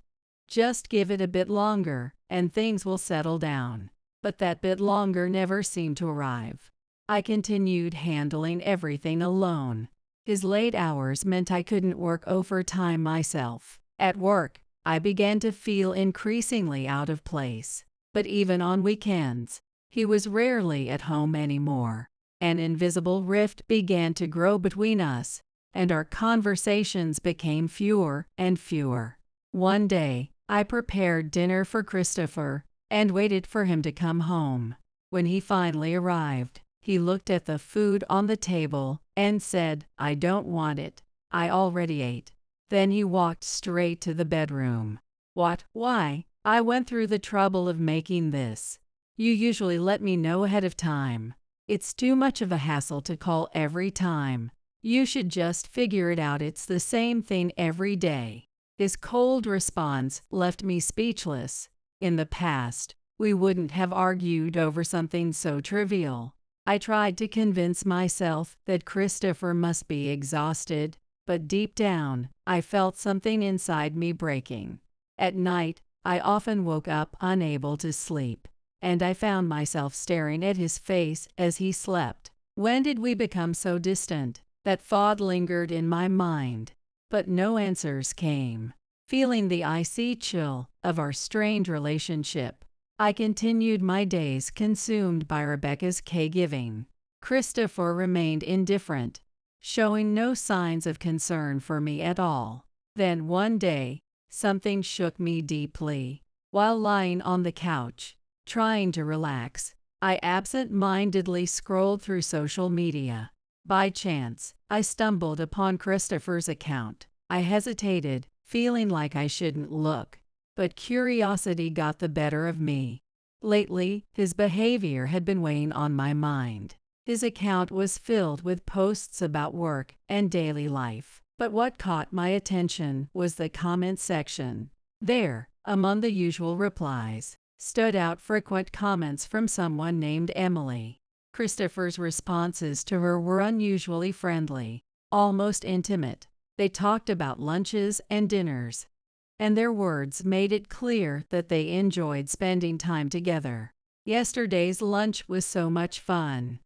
Just give it a bit longer, and things will settle down. But that bit longer never seemed to arrive. I continued handling everything alone. His late hours meant I couldn't work overtime myself. At work, I began to feel increasingly out of place. But even on weekends, he was rarely at home anymore. An invisible rift began to grow between us, and our conversations became fewer and fewer. One day, I prepared dinner for Christopher and waited for him to come home. When he finally arrived, he looked at the food on the table and said, "I don't want it. I already ate." Then he walked straight to the bedroom. "What? Why? I went through the trouble of making this. You usually let me know ahead of time. It's too much of a hassle to call every time. You should just figure it out. It's the same thing every day." His cold response left me speechless. In the past, we wouldn't have argued over something so trivial. I tried to convince myself that Christopher must be exhausted, but deep down, I felt something inside me breaking. At night, I often woke up unable to sleep, and I found myself staring at his face as he slept. When did we become so distant? That thought lingered in my mind, but no answers came. Feeling the icy chill of our strained relationship, I continued my days consumed by Rebecca's caregiving. Christopher remained indifferent, showing no signs of concern for me at all. Then one day, something shook me deeply. While lying on the couch, trying to relax, I absent-mindedly scrolled through social media. By chance, I stumbled upon Christopher's account. I hesitated, feeling like I shouldn't look, but curiosity got the better of me. Lately, his behavior had been weighing on my mind. His account was filled with posts about work and daily life, but what caught my attention was the comment section. There, among the usual replies, stood out frequent comments from someone named Emily. Christopher's responses to her were unusually friendly, almost intimate. They talked about lunches and dinners, and their words made it clear that they enjoyed spending time together. Yesterday's lunch was so much fun.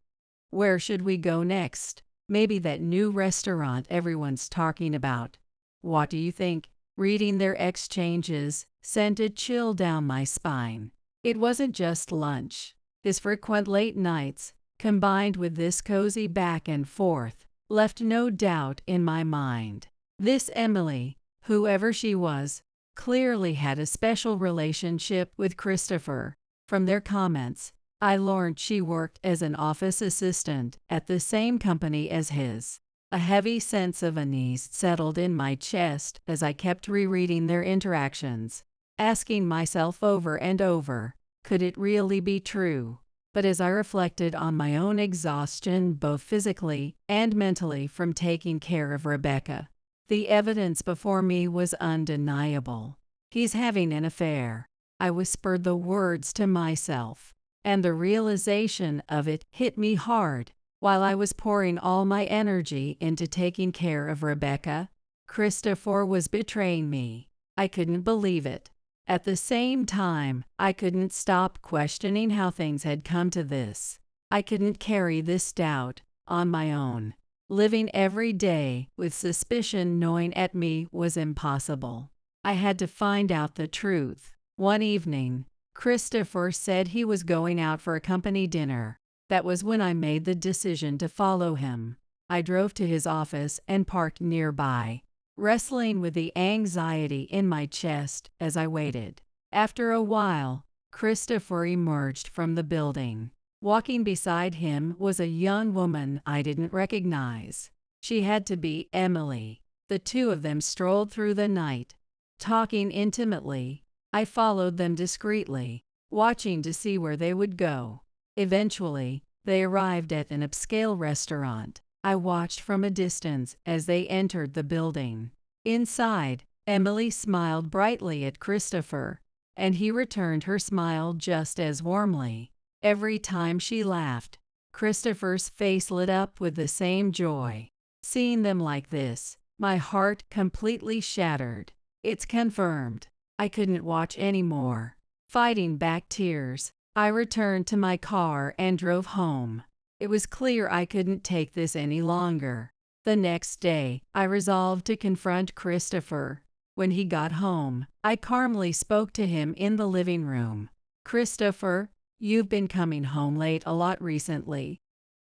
Where should we go next? Maybe that new restaurant everyone's talking about. What do you think? Reading their exchanges sent a chill down my spine. It wasn't just lunch. His frequent late nights, combined with this cozy back and forth, left no doubt in my mind. This Emily, whoever she was, clearly had a special relationship with Christopher. From their comments, I learned she worked as an office assistant at the same company as his. A heavy sense of unease settled in my chest as I kept rereading their interactions, asking myself over and over, could it really be true? But as I reflected on my own exhaustion both physically and mentally from taking care of Rebecca, the evidence before me was undeniable. He's having an affair. I whispered the words to myself, and the realization of it hit me hard. While I was pouring all my energy into taking care of Rebecca, Christopher was betraying me. I couldn't believe it. At the same time, I couldn't stop questioning how things had come to this. I couldn't carry this doubt on my own. Living every day with suspicion gnawing at me was impossible. I had to find out the truth. One evening, Christopher said he was going out for a company dinner. That was when I made the decision to follow him. I drove to his office and parked nearby, wrestling with the anxiety in my chest as I waited. After a while, Christopher emerged from the building. Walking beside him was a young woman I didn't recognize. She had to be Emily. The two of them strolled through the night, talking intimately. I followed them discreetly, watching to see where they would go. Eventually, they arrived at an upscale restaurant. I watched from a distance as they entered the building. Inside, Emily smiled brightly at Christopher, and he returned her smile just as warmly. Every time she laughed, Christopher's face lit up with the same joy. Seeing them like this, my heart completely shattered. It's confirmed. I couldn't watch anymore. Fighting back tears, I returned to my car and drove home. It was clear I couldn't take this any longer. The next day, I resolved to confront Christopher. When he got home, I calmly spoke to him in the living room. Christopher, you've been coming home late a lot recently.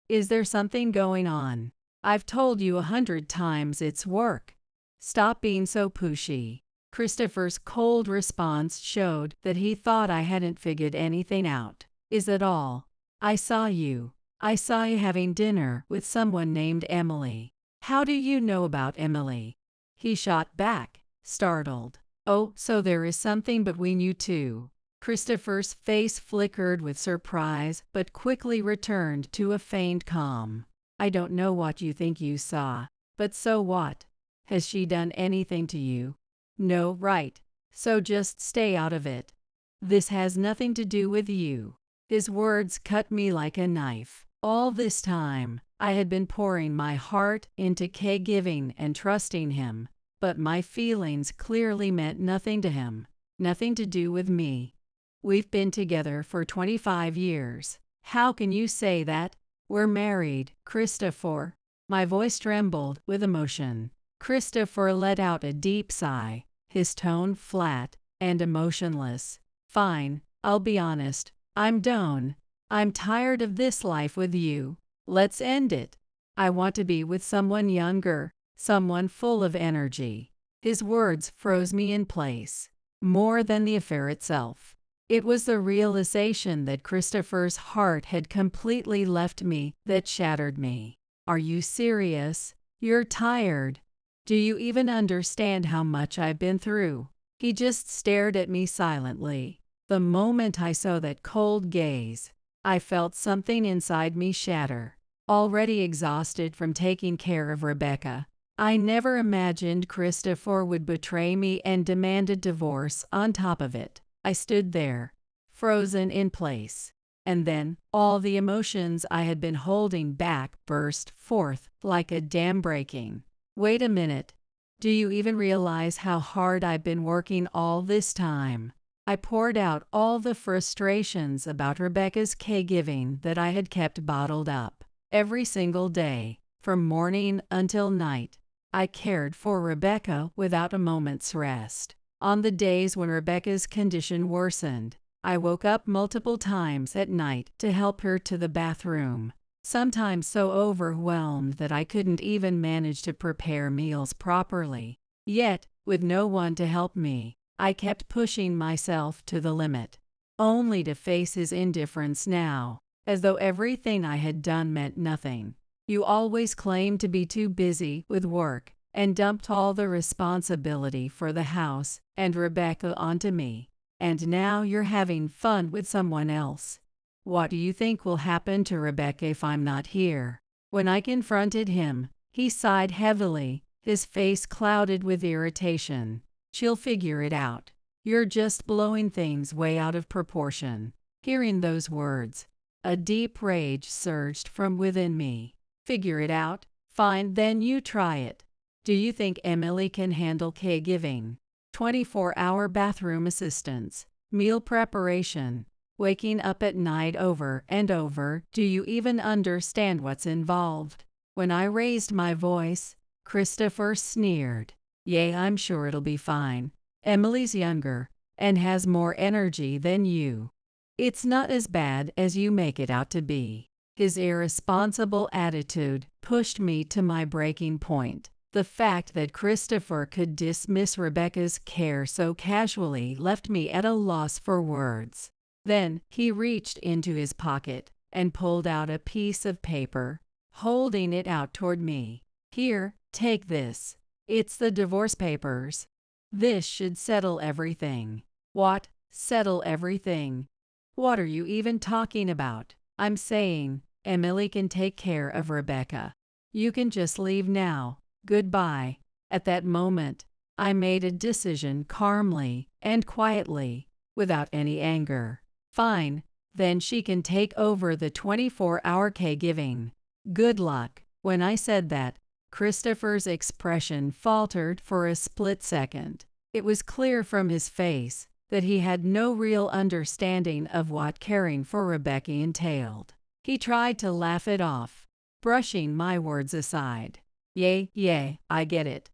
Is there something going on? I've told you 100 times it's work. Stop being so pushy. Christopher's cold response showed that he thought I hadn't figured anything out. Is that all? I saw you having dinner with someone named Emily. How do you know about Emily? He shot back, startled. Oh, so there is something between you two. Christopher's face flickered with surprise but quickly returned to a faint calm. I don't know what you think you saw, but so what? Has she done anything to you? No, right. So just stay out of it. This has nothing to do with you. His words cut me like a knife. All this time, I had been pouring my heart into caregiving and trusting him, but my feelings clearly meant nothing to him, nothing to do with me. We've been together for 25 years. How can you say that? We're married, Christopher. My voice trembled with emotion. Christopher let out a deep sigh, his tone flat and emotionless. Fine, I'll be honest. I'm done. I'm tired of this life with you. Let's end it. I want to be with someone younger, someone full of energy. His words froze me in place. More than the affair itself, it was the realization that Christopher's heart had completely left me that shattered me. Are you serious? You're tired. Do you even understand how much I've been through? He just stared at me silently. The moment I saw that cold gaze, I felt something inside me shatter. Already exhausted from taking care of Rebecca, I never imagined Christopher would betray me and demand a divorce on top of it. I stood there, frozen in place. And then, all the emotions I had been holding back burst forth like a dam breaking. Wait a minute. Do you even realize how hard I've been working all this time? I poured out all the frustrations about Rebecca's caregiving that I had kept bottled up. Every single day, from morning until night, I cared for Rebecca without a moment's rest. On the days when Rebecca's condition worsened, I woke up multiple times at night to help her to the bathroom, sometimes so overwhelmed that I couldn't even manage to prepare meals properly. Yet, with no one to help me, I kept pushing myself to the limit, only to face his indifference now, as though everything I had done meant nothing. You always claimed to be too busy with work and dumped all the responsibility for the house and Rebecca onto me. And now you're having fun with someone else. What do you think will happen to Rebecca if I'm not here? When I confronted him, he sighed heavily, his face clouded with irritation. She'll figure it out. You're just blowing things way out of proportion. Hearing those words, a deep rage surged from within me. Figure it out? Fine, then you try it. Do you think Emily can handle caregiving? 24-hour bathroom assistance, meal preparation, waking up at night over and over. Do you even understand what's involved? When I raised my voice, Christopher sneered. Yeah, I'm sure it'll be fine. Emily's younger and has more energy than you. It's not as bad as you make it out to be. His irresponsible attitude pushed me to my breaking point. The fact that Christopher could dismiss Rebecca's care so casually left me at a loss for words. Then he reached into his pocket and pulled out a piece of paper, holding it out toward me. Here, take this. It's the divorce papers. This should settle everything. What? Settle everything? What are you even talking about? I'm saying, Emily can take care of Rebecca. You can just leave now. Goodbye. At that moment, I made a decision calmly and quietly, without any anger. Fine, then she can take over the 24-hour caregiving. Good luck. When I said that, Christopher's expression faltered for a split second. It was clear from his face that he had no real understanding of what caring for Rebecca entailed. He tried to laugh it off, brushing my words aside. Yeah, I get it.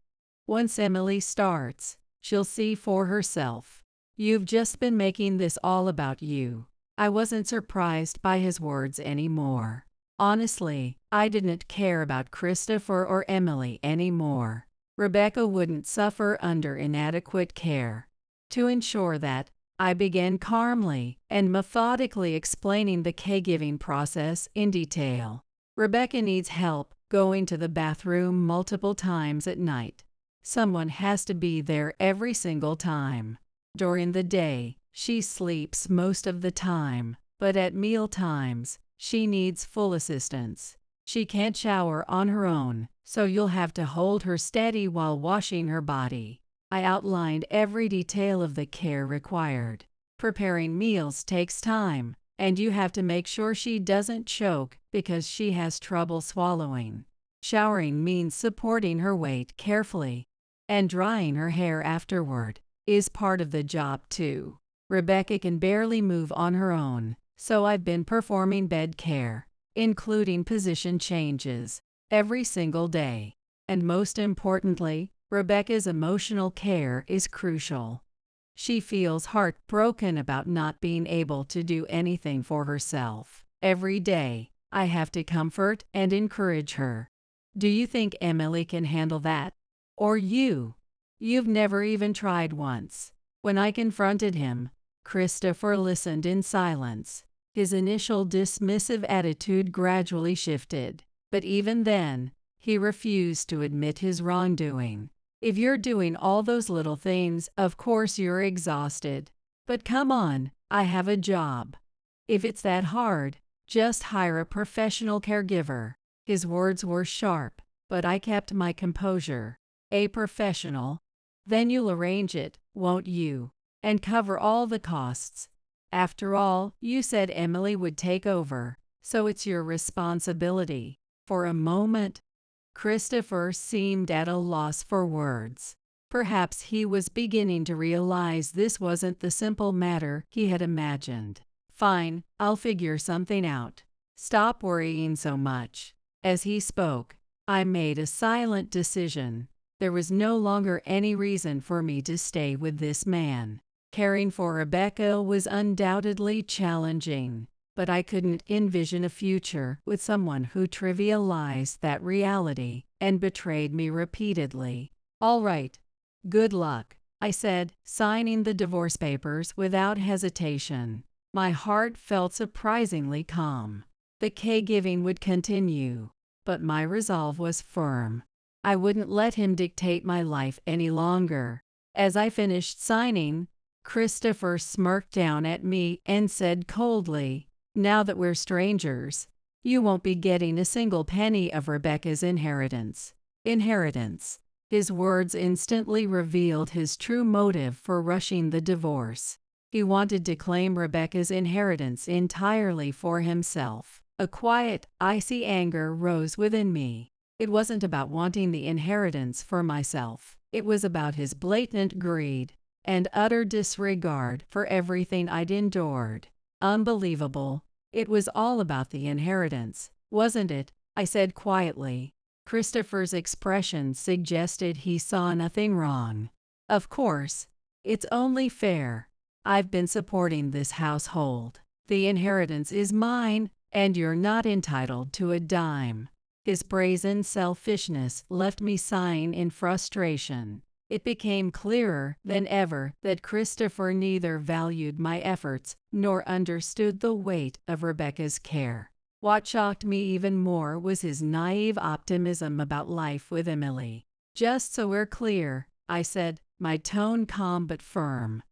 Once Emily starts, she'll see for herself. You've just been making this all about you. I wasn't surprised by his words anymore. Honestly, I didn't care about Christopher or Emily anymore. Rebecca wouldn't suffer under inadequate care. To ensure that, I began calmly and methodically explaining the caregiving process in detail. Rebecca needs help going to the bathroom multiple times at night. Someone has to be there every single time. During the day, she sleeps most of the time, but at meal times, she needs full assistance. She can't shower on her own, so you'll have to hold her steady while washing her body. I outlined every detail of the care required. Preparing meals takes time, and you have to make sure she doesn't choke because she has trouble swallowing. Showering means supporting her weight carefully, and drying her hair afterward is part of the job too. Rebecca can barely move on her own, so I've been performing bed care, including position changes, every single day. And most importantly, Rebecca's emotional care is crucial. She feels heartbroken about not being able to do anything for herself. Every day, I have to comfort and encourage her. Do you think Emily can handle that? Or you? You've never even tried once. When I confronted him, Christopher listened in silence. His initial dismissive attitude gradually shifted, but even then, he refused to admit his wrongdoing. If you're doing all those little things, of course you're exhausted. But come on, I have a job. If it's that hard, just hire a professional caregiver. His words were sharp, but I kept my composure. A professional? Then you'll arrange it, won't you? And cover all the costs. After all, you said Emily would take over, so it's your responsibility." For a moment, Christopher seemed at a loss for words. Perhaps he was beginning to realize this wasn't the simple matter he had imagined. "Fine, I'll figure something out. Stop worrying so much." As he spoke, I made a silent decision. There was no longer any reason for me to stay with this man. Caring for Rebecca was undoubtedly challenging, but I couldn't envision a future with someone who trivialized that reality and betrayed me repeatedly. "All right. Good luck," I said, signing the divorce papers without hesitation. My heart felt surprisingly calm. The caregiving would continue, but my resolve was firm. I wouldn't let him dictate my life any longer. As I finished signing, Christopher smirked down at me and said coldly, "Now that we're strangers, you won't be getting a single penny of Rebecca's inheritance." Inheritance. His words instantly revealed his true motive for rushing the divorce. He wanted to claim Rebecca's inheritance entirely for himself. A quiet, icy anger rose within me. It wasn't about wanting the inheritance for myself. It was about his blatant greed and utter disregard for everything I'd endured. Unbelievable. It was all about the inheritance, wasn't it? I said quietly. Christopher's expression suggested he saw nothing wrong. "Of course. It's only fair. I've been supporting this household. The inheritance is mine, and you're not entitled to a dime." His brazen selfishness left me sighing in frustration. It became clearer than ever that Christopher neither valued my efforts nor understood the weight of Rebecca's care. What shocked me even more was his naive optimism about life with Emily. "Just so we're clear," I said, my tone calm but firm.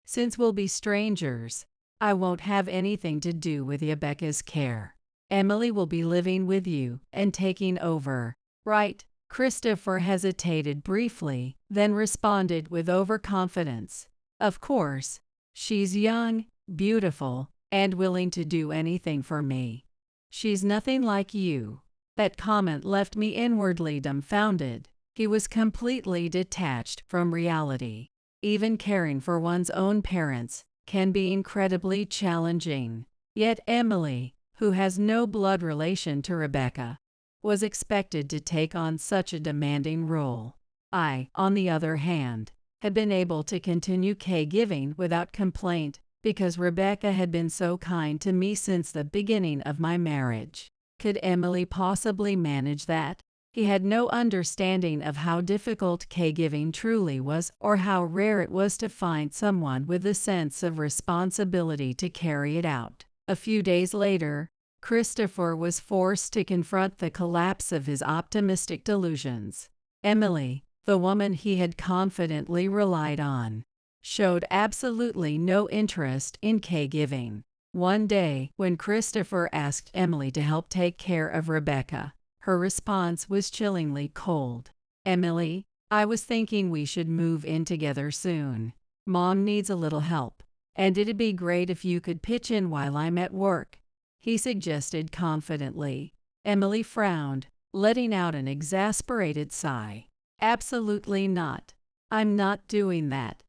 "Since we'll be strangers, I won't have anything to do with Rebecca's care. Emily will be living with you and taking over." "Right." Christopher hesitated briefly, then responded with overconfidence. "Of course. She's young, beautiful, and willing to do anything for me. She's nothing like you." That comment left me inwardly dumbfounded. He was completely detached from reality. Even caring for one's own parents can be incredibly challenging. Yet Emily, who has no blood relation to Rebecca, was expected to take on such a demanding role. I, on the other hand, had been able to continue caregiving without complaint because Rebecca had been so kind to me since the beginning of my marriage. Could Emily possibly manage that? He had no understanding of how difficult caregiving truly was or how rare it was to find someone with a sense of responsibility to carry it out. A few days later, Christopher was forced to confront the collapse of his optimistic delusions. Emily, the woman he had confidently relied on, showed absolutely no interest in caregiving. One day, when Christopher asked Emily to help take care of Rebecca, her response was chillingly cold. "Emily, I was thinking we should move in together soon. Mom needs a little help, and it'd be great if you could pitch in while I'm at work," he suggested confidently. Emily frowned, letting out an exasperated sigh. "Absolutely not. I'm not doing that.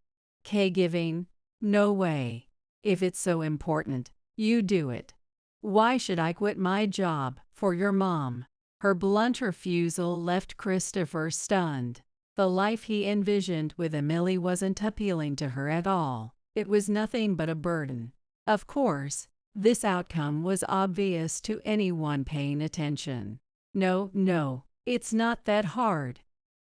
Caregiving? No way. If it's so important, you do it. Why should I quit my job for your mom?" Her blunt refusal left Christopher stunned. The life he envisioned with Emily wasn't appealing to her at all. It was nothing but a burden. Of course, this outcome was obvious to anyone paying attention. No, it's not that hard.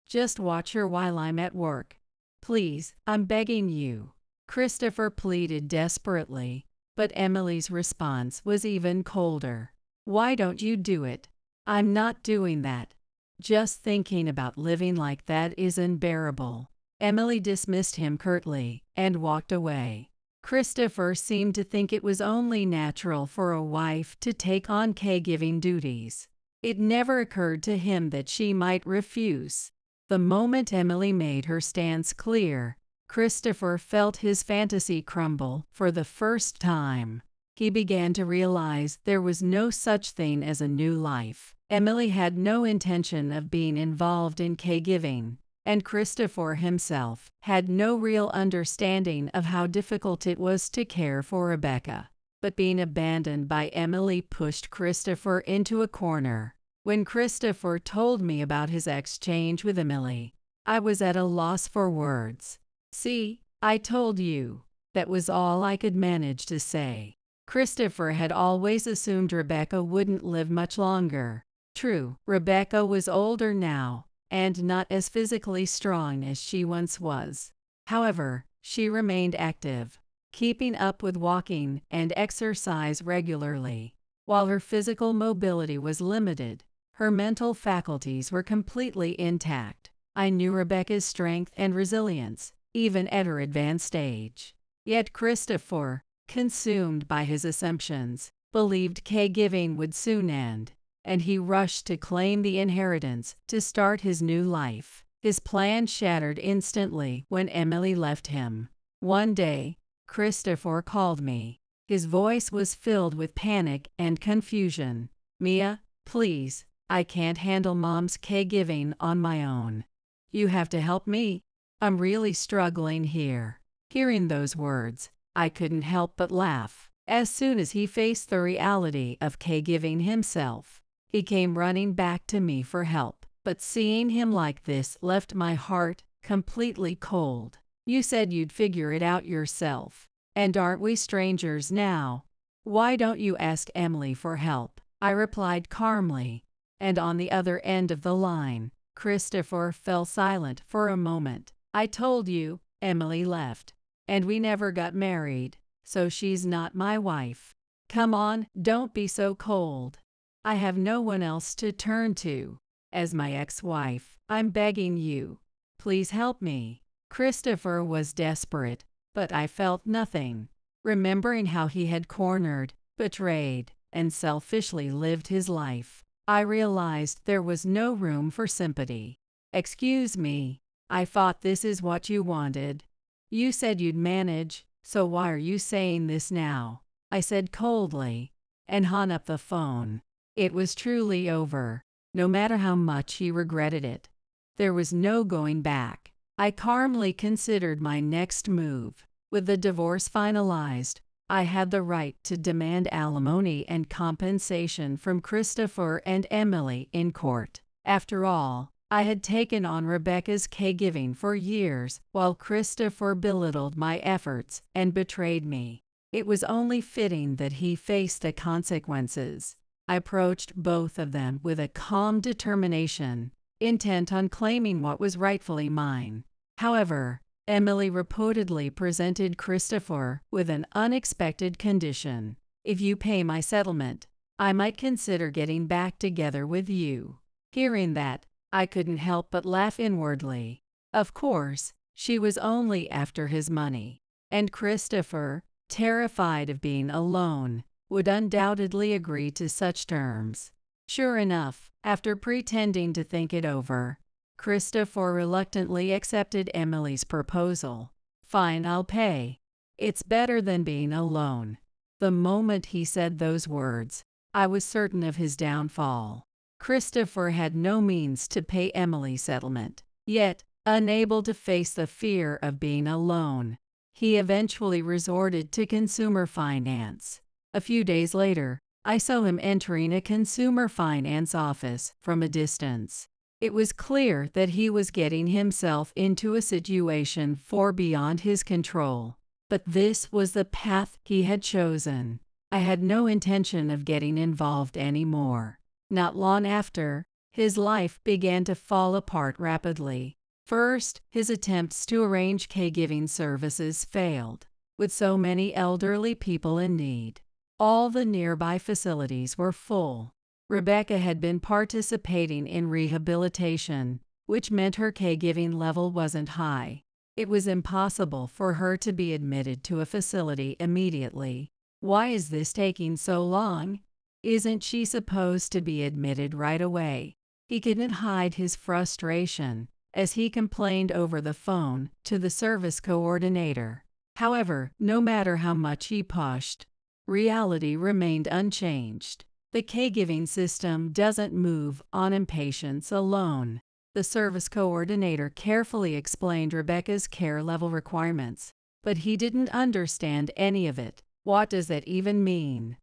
Just watch her while I'm at work. Please, I'm begging you." Christopher pleaded desperately, but Emily's response was even colder. "Why don't you do it?" "I'm not doing that. Just thinking about living like that is unbearable." Emily dismissed him curtly and walked away. Christopher seemed to think it was only natural for a wife to take on caregiving duties. It never occurred to him that she might refuse. The moment Emily made her stance clear, Christopher felt his fantasy crumble for the first time. He began to realize there was no such thing as a new life. Emily had no intention of being involved in caregiving, and Christopher himself had no real understanding of how difficult it was to care for Rebecca. But being abandoned by Emily pushed Christopher into a corner. When Christopher told me about his exchange with Emily, I was at a loss for words. "See, I told you." That was all I could manage to say. Christopher had always assumed Rebecca wouldn't live much longer. True, Rebecca was older now, and not as physically strong as she once was. However, she remained active, keeping up with walking and exercise regularly. While her physical mobility was limited, her mental faculties were completely intact. I knew Rebecca's strength and resilience, even at her advanced age. Yet Christopher, consumed by his assumptions, believed caregiving would soon end, and he rushed to claim the inheritance to start his new life. His plan shattered instantly when Emily left him. One day, Christopher called me. His voice was filled with panic and confusion. "Mia, please, I can't handle Mom's caregiving on my own. You have to help me. I'm really struggling here." Hearing those words, I couldn't help but laugh. As soon as he faced the reality of caregiving himself, he came running back to me for help. But seeing him like this left my heart completely cold. "You said you'd figure it out yourself. And aren't we strangers now? Why don't you ask Emily for help?" I replied calmly. And on the other end of the line, Christopher fell silent for a moment. "I told you, Emily left. And we never got married, so she's not my wife. Come on, don't be so cold. I have no one else to turn to. As my ex-wife, I'm begging you. Please help me." Christopher was desperate, but I felt nothing. Remembering how he had cornered, betrayed, and selfishly lived his life, I realized there was no room for sympathy. "Excuse me, I thought this is what you wanted. You said you'd manage, so why are you saying this now?" I said coldly, and hung up the phone. It was truly over. No matter how much he regretted it, there was no going back. I calmly considered my next move. With the divorce finalized, I had the right to demand alimony and compensation from Christopher and Emily in court. After all, I had taken on Rebecca's caregiving for years while Christopher belittled my efforts and betrayed me. It was only fitting that he face the consequences. I approached both of them with a calm determination, intent on claiming what was rightfully mine. However, Emily reportedly presented Christopher with an unexpected condition. "If you pay my settlement, I might consider getting back together with you." Hearing that, I couldn't help but laugh inwardly. Of course, she was only after his money, and Christopher, terrified of being alone, would undoubtedly agree to such terms. Sure enough, after pretending to think it over, Christopher reluctantly accepted Emily's proposal. "Fine, I'll pay. It's better than being alone." The moment he said those words, I was certain of his downfall. Christopher had no means to pay Emily's settlement, yet, unable to face the fear of being alone, he eventually resorted to consumer finance. A few days later, I saw him entering a consumer finance office from a distance. It was clear that he was getting himself into a situation far beyond his control. But this was the path he had chosen. I had no intention of getting involved anymore. Not long after, his life began to fall apart rapidly. First, his attempts to arrange caregiving services failed. With so many elderly people in need, all the nearby facilities were full. Rebecca had been participating in rehabilitation, which meant her caregiving level wasn't high. It was impossible for her to be admitted to a facility immediately. "Why is this taking so long? Isn't she supposed to be admitted right away?" He couldn't hide his frustration. as he complained over the phone to the service coordinator. However, no matter how much he pushed, reality remained unchanged. The caregiving system doesn't move on impatience alone. The service coordinator carefully explained Rebecca's care level requirements, but he didn't understand any of it. What does that even mean?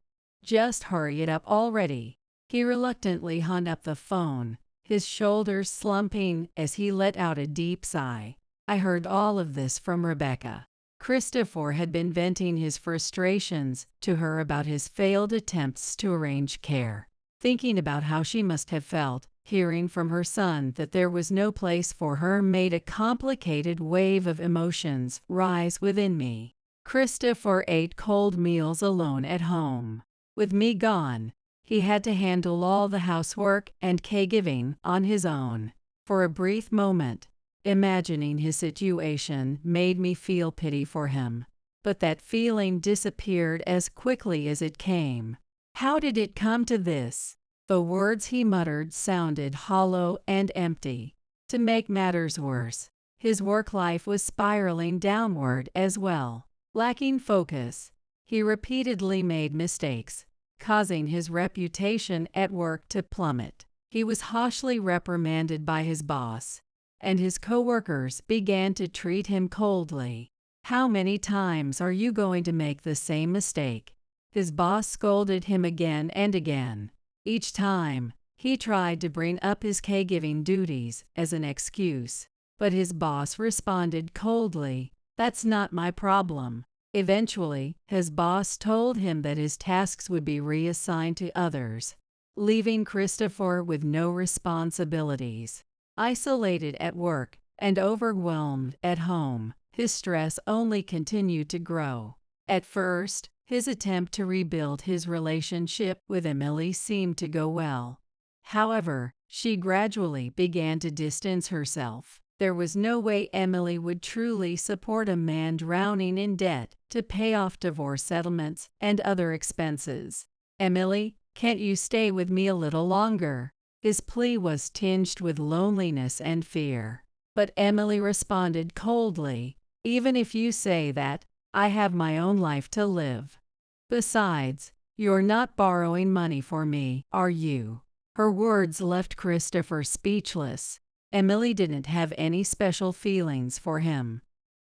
Just hurry it up already. He reluctantly hung up the phone, his shoulders slumping as he let out a deep sigh. I heard all of this from Rebecca. Christopher had been venting his frustrations to her about his failed attempts to arrange care. Thinking about how she must have felt, hearing from her son that there was no place for her made a complicated wave of emotions rise within me. Christopher ate cold meals alone at home. With me gone, he had to handle all the housework and caregiving on his own. For a brief moment, imagining his situation made me feel pity for him, but that feeling disappeared as quickly as it came. How did it come to this? The words he muttered sounded hollow and empty. To make matters worse, his work life was spiraling downward as well. Lacking focus, he repeatedly made mistakes, causing his reputation at work to plummet. He was harshly reprimanded by his boss, and his coworkers began to treat him coldly. "How many times are you going to make the same mistake?" His boss scolded him again and again. Each time, he tried to bring up his caregiving duties as an excuse, but his boss responded coldly, "That's not my problem." Eventually, his boss told him that his tasks would be reassigned to others, leaving Christopher with no responsibilities. Isolated at work and overwhelmed at home, his stress only continued to grow. At first, his attempt to rebuild his relationship with Emily seemed to go well. However, she gradually began to distance herself. There was no way Emily would truly support a man drowning in debt to pay off divorce settlements and other expenses. "Emily, can't you stay with me a little longer?" His plea was tinged with loneliness and fear. But Emily responded coldly, "Even if you say that, I have my own life to live. Besides, you're not borrowing money for me, are you?" Her words left Christopher speechless. Emily didn't have any special feelings for him.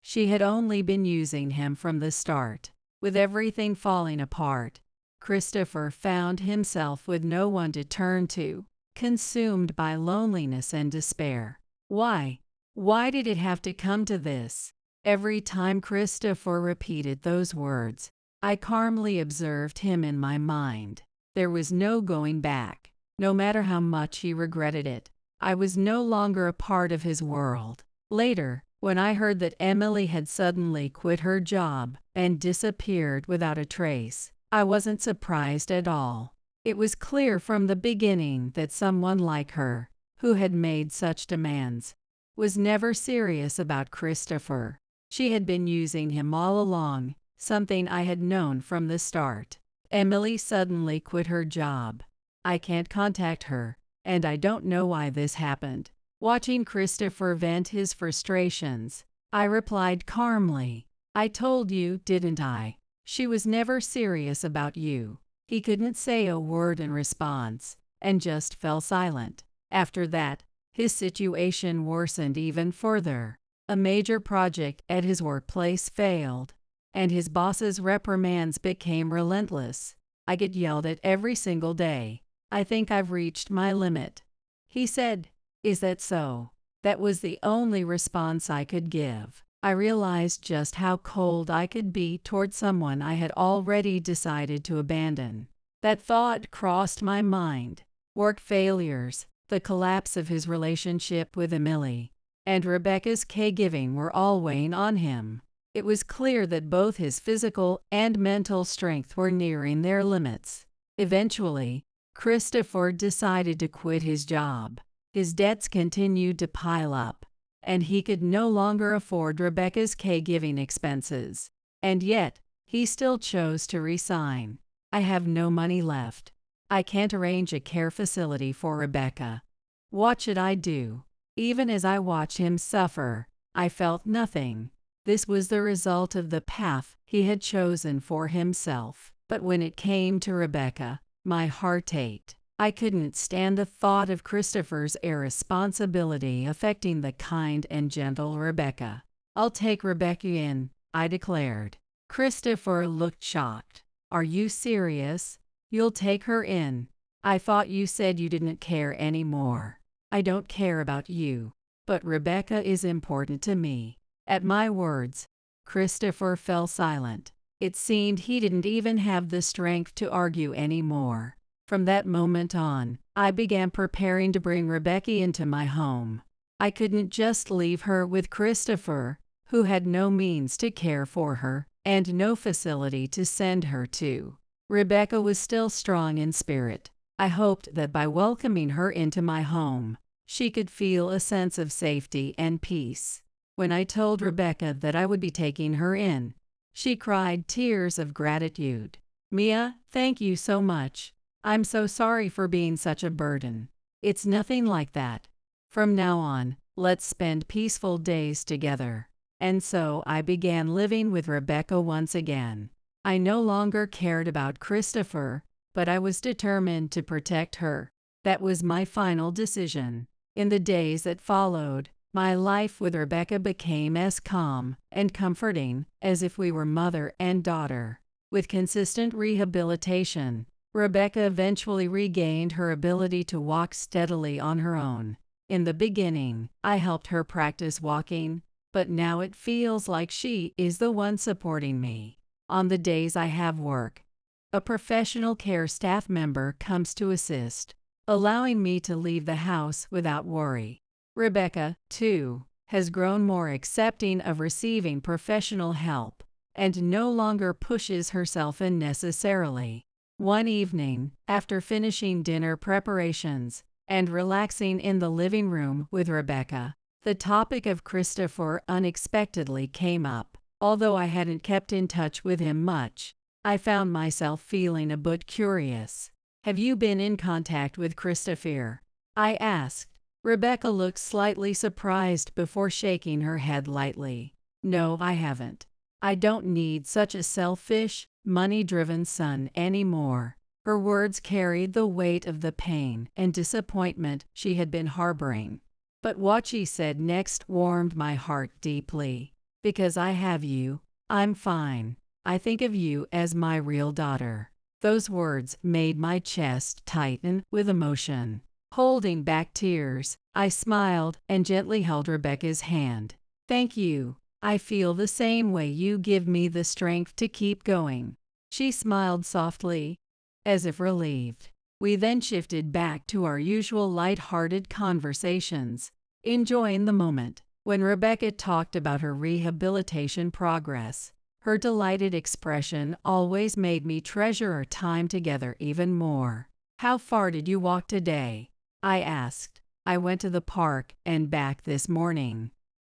She had only been using him from the start. With everything falling apart, Christopher found himself with no one to turn to, consumed by loneliness and despair. Why? Why did it have to come to this? Every time Christopher repeated those words, I calmly observed him in my mind. There was no going back. No matter how much he regretted it, I was no longer a part of his world. Later, when I heard that Emily had suddenly quit her job and disappeared without a trace, I wasn't surprised at all. It was clear from the beginning that someone like her, who had made such demands, was never serious about Christopher. She had been using him all along, something I had known from the start. Emily suddenly quit her job. I can't contact her, and I don't know why this happened. Watching Christopher vent his frustrations, I replied calmly, "I told you, didn't I? She was never serious about you." He couldn't say a word in response, and just fell silent. After that, his situation worsened even further. A major project at his workplace failed, and his boss's reprimands became relentless. "I get yelled at every single day. I think I've reached my limit," he said. "Is that so?" That was the only response I could give. I realized just how cold I could be toward someone I had already decided to abandon. That thought crossed my mind. Work failures, the collapse of his relationship with Emily, and Rebecca's caregiving were all weighing on him. It was clear that both his physical and mental strength were nearing their limits. Eventually, Christopher decided to quit his job. His debts continued to pile up, and he could no longer afford Rebecca's caregiving expenses. And yet, he still chose to resign. "I have no money left. I can't arrange a care facility for Rebecca. What should I do?" Even as I watched him suffer, I felt nothing. This was the result of the path he had chosen for himself. But when it came to Rebecca, my heart ached. I couldn't stand the thought of Christopher's irresponsibility affecting the kind and gentle Rebecca. "I'll take Rebecca in," I declared. Christopher looked shocked. "Are you serious? You'll take her in? I thought you said you didn't care anymore." "I don't care about you, but Rebecca is important to me." At my words, Christopher fell silent. It seemed he didn't even have the strength to argue anymore. From that moment on, I began preparing to bring Rebecca into my home. I couldn't just leave her with Christopher, who had no means to care for her and no facility to send her to. Rebecca was still strong in spirit. I hoped that by welcoming her into my home, she could feel a sense of safety and peace. When I told Rebecca that I would be taking her in, she cried tears of gratitude. "Mia, thank you so much. I'm so sorry for being such a burden." "It's nothing like that. From now on, let's spend peaceful days together." And so I began living with Rebecca once again. I no longer cared about Christopher, but I was determined to protect her. That was my final decision. In the days that followed, my life with Rebecca became as calm and comforting as if we were mother and daughter. With consistent rehabilitation, Rebecca eventually regained her ability to walk steadily on her own. In the beginning, I helped her practice walking, but now it feels like she is the one supporting me. On the days I have work, a professional care staff member comes to assist, allowing me to leave the house without worry. Rebecca, too, has grown more accepting of receiving professional help and no longer pushes herself unnecessarily. One evening, after finishing dinner preparations and relaxing in the living room with Rebecca, the topic of Christopher unexpectedly came up. Although I hadn't kept in touch with him much, I found myself feeling a bit curious. "Have you been in contact with Christopher?" I asked. Rebecca looked slightly surprised before shaking her head lightly. "No, I haven't. I don't need such a selfish, money-driven son anymore." Her words carried the weight of the pain and disappointment she had been harboring. But what she said next warmed my heart deeply. "Because I have you, I'm fine. I think of you as my real daughter." Those words made my chest tighten with emotion. Holding back tears, I smiled and gently held Rebecca's hand. "Thank you. I feel the same way. You give me the strength to keep going." She smiled softly, as if relieved. We then shifted back to our usual light-hearted conversations, enjoying the moment. When Rebecca talked about her rehabilitation progress, her delighted expression always made me treasure our time together even more. "How far did you walk today?" I asked. "I went to the park and back this morning.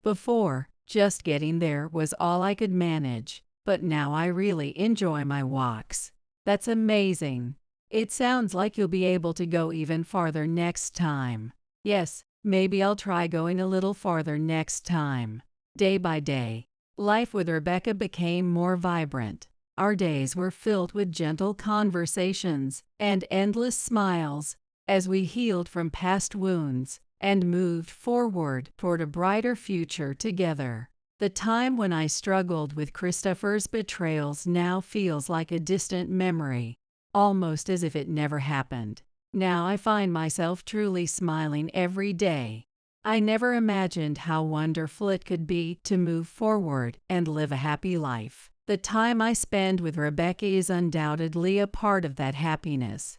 Before, just getting there was all I could manage, but now I really enjoy my walks." "That's amazing. It sounds like you'll be able to go even farther next time." "Yes, maybe I'll try going a little farther next time." Day by day, life with Rebecca became more vibrant. Our days were filled with gentle conversations and endless smiles as we healed from past wounds and moved forward toward a brighter future together. The time when I struggled with Christopher's betrayals now feels like a distant memory, almost as if it never happened. Now I find myself truly smiling every day. I never imagined how wonderful it could be to move forward and live a happy life. The time I spend with Rebecca is undoubtedly a part of that happiness.